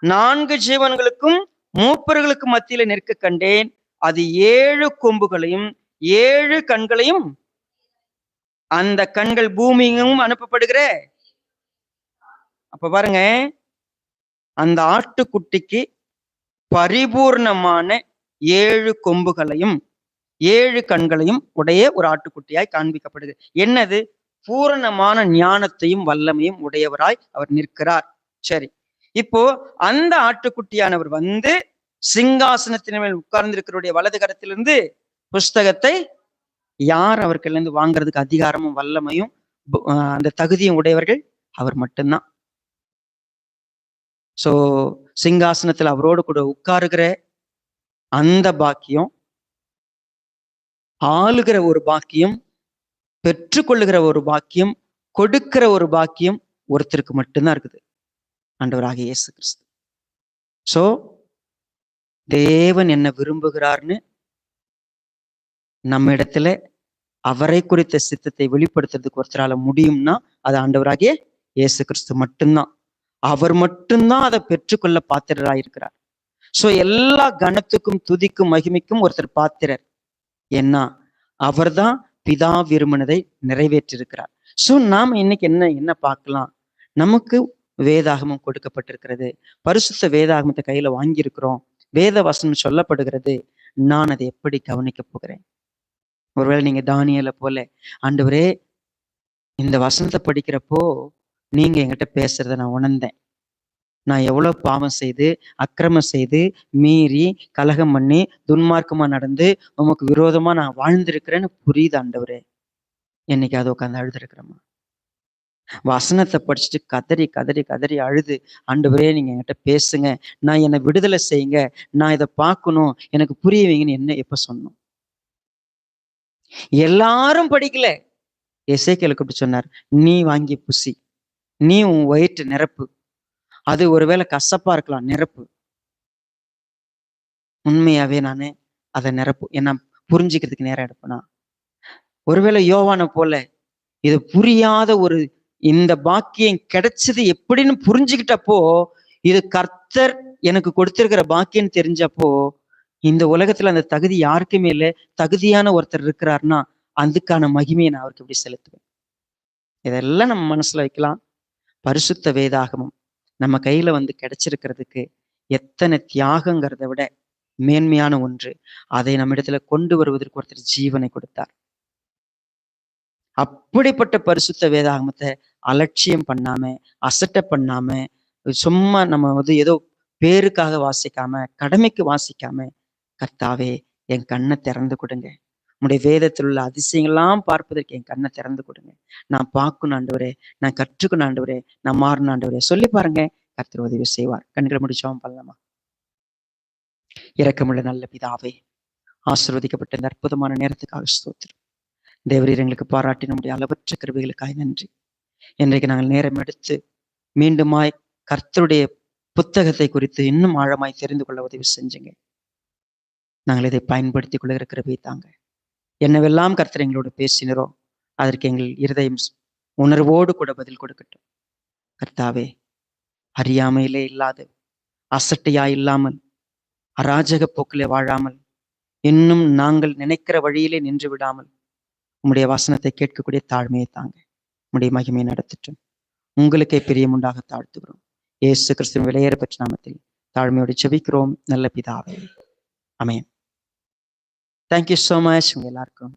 4 ஜீவன்களுக்கும் மூப்பர்களுக்கு மத்தியில நிற்க கண்டேன். அது 7 கொம்புகளையும் 7 கண்களையும், அந்த கண்கள் பூமியும் அனுப்பப்படுகிற. அப்ப பாருங்க, அந்த ஆட்டுக்குட்டிக்கு பரிபூர்ணமான 7 கொம்புகளையும் 7 கண்களையும் உடைய ஒரு ஆட்டுக்குட்டியாய் காண்பிக்கப்படுது. என்னது? பூரணமான ஞானத்தையும் வல்லமையும் உடையவராய் அவர் நிற்கிறார். சரி, இப்போ அந்த ஆட்டுக்குட்டியானவர் வந்து சிங்காசனத்தின் மேல் உட்கார்ந்திருக்கிறவருடைய வலது கரத்திலிருந்து புஸ்தகத்தை யார் அவர்கிட்ட இருந்து வாங்குறதுக்கு அதிகாரமும் வல்லமையும் அந்த தகுதியும் உடையவர்கள் அவர் மட்டும்தான். சோ சிங்காசனத்தில் அவரோடு கூட உட்காருகிற அந்த பாக்கியம், ஆளுகிற ஒரு பாக்கியம், பெற்றுக்கொள்ளுகிற ஒரு பாக்கியம், கொடுக்கிற ஒரு பாக்கியம் ஒருத்தருக்கு மட்டும்தான் இருக்குது, ஆண்டவராகிய இயேசு கிறிஸ்து. சோ தேவன் என்ன விரும்புகிறார்னு நம்ம இடத்துல அவரை குறித்த சித்தத்தை வெளிப்படுத்துறதுக்கு ஒருத்தரால முடியும்னா அது ஆண்டவராகிய இயேசு கிறிஸ்து மட்டும்தான். அவர் மட்டும்தான் அதை பெற்றுக்கொள்ள பாத்திரராக இருக்கிறார். சோ எல்லா கனத்துக்கும் துதிக்கும் மகிமைக்கும் ஒருத்தர் பாத்திரர். ஏன்னா அவர்தான் பிதா விரும்பினதை நிறைவேற்றிருக்கிறார். சோ நாம இன்னைக்கு என்ன பார்க்கலாம்? நமக்கு வேதாகமம் கொடுக்கப்பட்டிருக்கிறது. பரிசுத்த வேதாகமத்தை கையில வாங்கியிருக்கிறோம். வேத வசனம் சொல்லப்படுகிறது. நான் அதை எப்படி கவனிக்க போகிறேன்? ஒருவேளை நீங்க தானியேலை போல, ஆண்டவரே இந்த வசனத்தை படிக்கிறப்போ நீங்க என்கிட்ட பேசுறத நான் உணர்ந்தேன். நான் எவ்வளவு பாவம் செய்து, அக்கிரமம் செய்து, மீறி, கலகம் பண்ணி, துன்மார்க்கமா நடந்து, உமக்கு விரோதமா நான் வாழ்ந்திருக்கிறேன்னு புரியுது ஆண்டவரே. என்னைக்காவது உட்காந்து அழுதுருக்கிறேம்மா? வசனத்தை படிச்சுட்டு கதறி கதறி கதறி அழுது, ஆண்டவரே நீங்க என்கிட்ட பேசுங்க, நான் என்னை விடுதலை செய்யுங்க, நான் இதை பார்க்கணும், எனக்கு புரிய வைங்கன்னு என்ன எப்ப சொன்னோம்? எல்லாரும் படிக்கல. எசேக்கியேலை கூப்பிட்டு சொன்னார், நீ வாங்கி புசி, நீ உன் வயிற்று நிரப்பு. அது ஒருவேளை கசப்பா இருக்கலாம், நிரப்பு. உண்மையாவே நானு அதை நிரப்பு ஏன்னா புரிஞ்சுக்கிறதுக்கு நேரம் எடுப்பேனா? ஒருவேளை யோவானை போல இது புரியாத ஒரு இந்த பாக்கியம் கிடைச்சது எப்படின்னு புரிஞ்சுக்கிட்டப்போ, இது கர்த்தர் எனக்கு கொடுத்திருக்கிற பாக்கியம் தெரிஞ்சப்போ, இந்த உலகத்துல அந்த தகுதி யாருக்குமே இல்லை, தகுதியான ஒருத்தர் இருக்கிறாருன்னா அதுக்கான மகிமையை நான் அவருக்கு எப்படி செலுத்துவேன்? இதெல்லாம் நம்ம மனசுல வைக்கலாம். பரிசுத்த வேதாகமம் நம்ம கையில வந்து கிடைச்சிருக்கிறதுக்கு எத்தனை தியாகங்கிறத விட மேன்மையான ஒன்று. அதை நம்ம இடத்துல கொண்டு வருவதற்கு ஒருத்தர் ஜீவனை கொடுத்தார். அப்படிப்பட்ட பரிசுத்த வேதாகமத்தை அலட்சியம் பண்ணாம, அசட்டை பண்ணாம, சும்மா நம்ம வந்து ஏதோ பேருக்காக வாசிக்காம, கடமைக்கு வாசிக்காம, கர்த்தாவே என் கண்ணை திறந்து கொடுங்க, உங்களுடைய வேதத்தில் உள்ள அதிசயங்கள்லாம் பார்ப்பதற்கு என் கண்ணை திறந்து கொடுங்க, நான் பார்க்கணும் ஆண்டவரே, நான் கற்றுக்கணும் ஆண்டவரே, நான் மாறணும் ஆண்டவரே. சொல்லி பாருங்க, கர்த்தர் உதவி செய்வார். கண்களை முடிச்சோம் பண்ணலாமா? இரக்கமுள்ள நல்ல பிதாவே, ஆசீர்வதிக்கப்பட்ட இந்த அற்புதமான நேரத்துக்காக ஸ்தோத்திரம். தேவரீர் எங்களுக்கு பாராட்டி நம்முடைய அளவற்ற கிருபைகளுக்காய் நன்றி. இன்றைக்கு நாங்கள் நேரம் எடுத்து மீண்டுமாய் கர்த்தருடைய புத்தகத்தை குறித்து இன்னும் ஆழமாய் தெரிந்து கொள்ள உதவி செஞ்சுங்க. நாங்கள் இதை பயன்படுத்திக் கொள்கிற கிருபை தாங்க. என்னவெல்லாம் கர்த்தர் எங்களோடு பேசினரோ அதற்கு எங்கள் இருதயம் உணர்வோடு கூட பதில் கொடுக்கட்டும். கர்த்தாவே, அறியாமையிலே இல்லாத, அசட்டையா இல்லாமல், அராஜக போக்கிலே வாழாமல், இன்னும் நாங்கள் நினைக்கிற வழியிலே நின்று விடாமல் உம்முடைய வசனத்தை கேட்கக்கூடிய தாழ்மையை தாங்க. உம்முடைய மகிமையை நடத்திட்டோம். உங்களுக்கே பிரியம் உண்டாக தாழ்த்துகிறோம். இயேசு கிறிஸ்துவின் விலையேற பெற்ற நாமத்தில் தாழ்மையோடு ஜெபிக்கிறோம் நல்ல பிதாவே. ஆமென். தேங்க்யூ so much உங்க எல்லாருக்கும்.